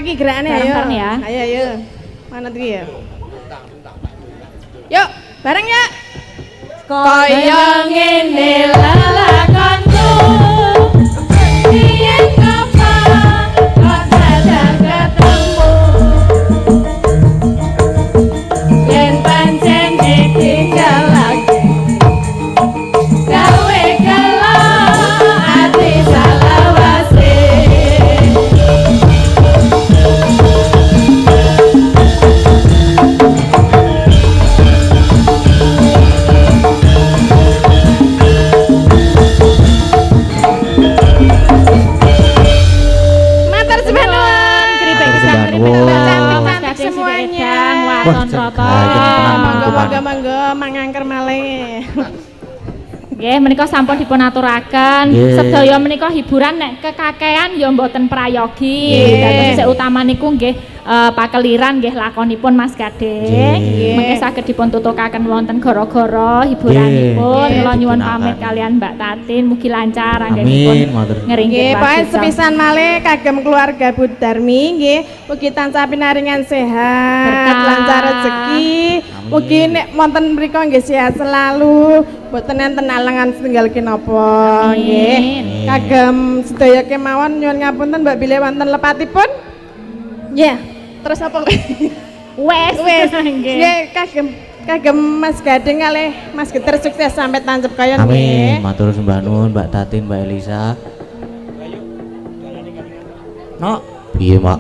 ki gerakane ayo. Bareng-bareng ya. Ayo. Mana iki ya? Yuk, bareng ya. Kaya ngene lalakonku. Yen kapan kok sadar ketemu. Yen pancen ditinggal lagi. Gawe gelo ati salawase. Matur suwun keripik pisang keripik cantik-cantik semuanya. Waton roto. Monggo mangangker malih. Nggih, menika sampun dipunaturaken. Nggih. Sedaya menika hiburan nek kekakean ya mboten prayogi. Dados sing utama niku nggih pakeliran nggih lakonipun Mas Gading. Nggih. Mengke saged dipuntutukaken wonten gara-gara hiburanipun. Nggih. Kula nyuwun Dipun pamit akan. kalian Mbak Tatin mugi lancar Amin, anggenipun matur. ngeringgit Nggih, pokoke wadusa. sepisan malih kagem keluarga Budarmi nggih, mugi tansah pinaringan sehat, Berkah. lancar rezeki. Amin. Mugi nek wonten mriku nggih sehat selalu, mboten enten alangan setunggal kinapa nggih. Amin. Kagem sedaya kemawon nyuwun ngapunten Mbak Bile wonten lepatipun. Nggih, terus apa? Wes. Wes, Nggih. nggih kagem Mas Gading kalih Mas Geter sukses sampai tancep kaya Amin. nggih. Matur sembah nuwun Mbak Tatin, Mbak Elisa. Nok, piye, Mak?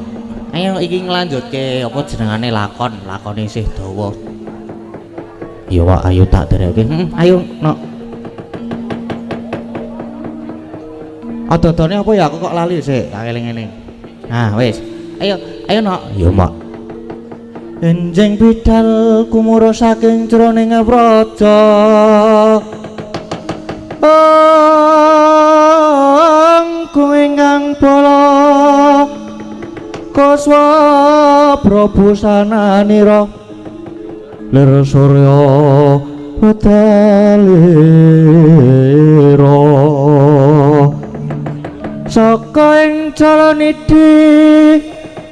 Ayo iki nglanjutke apa jenengane lakone isih dawa. Iya, Wak, ayo tak dereke. Ayo, Nok. Dodone apa ya aku kok lali sik, tak eling-eling. Nah, wis. Ayo, Nok. Iya, Mak. Enjing bidal kumuro saking jroning praja. Angku ingkang bala koswa prabusananira lir surya wetalira saka ing jalanidi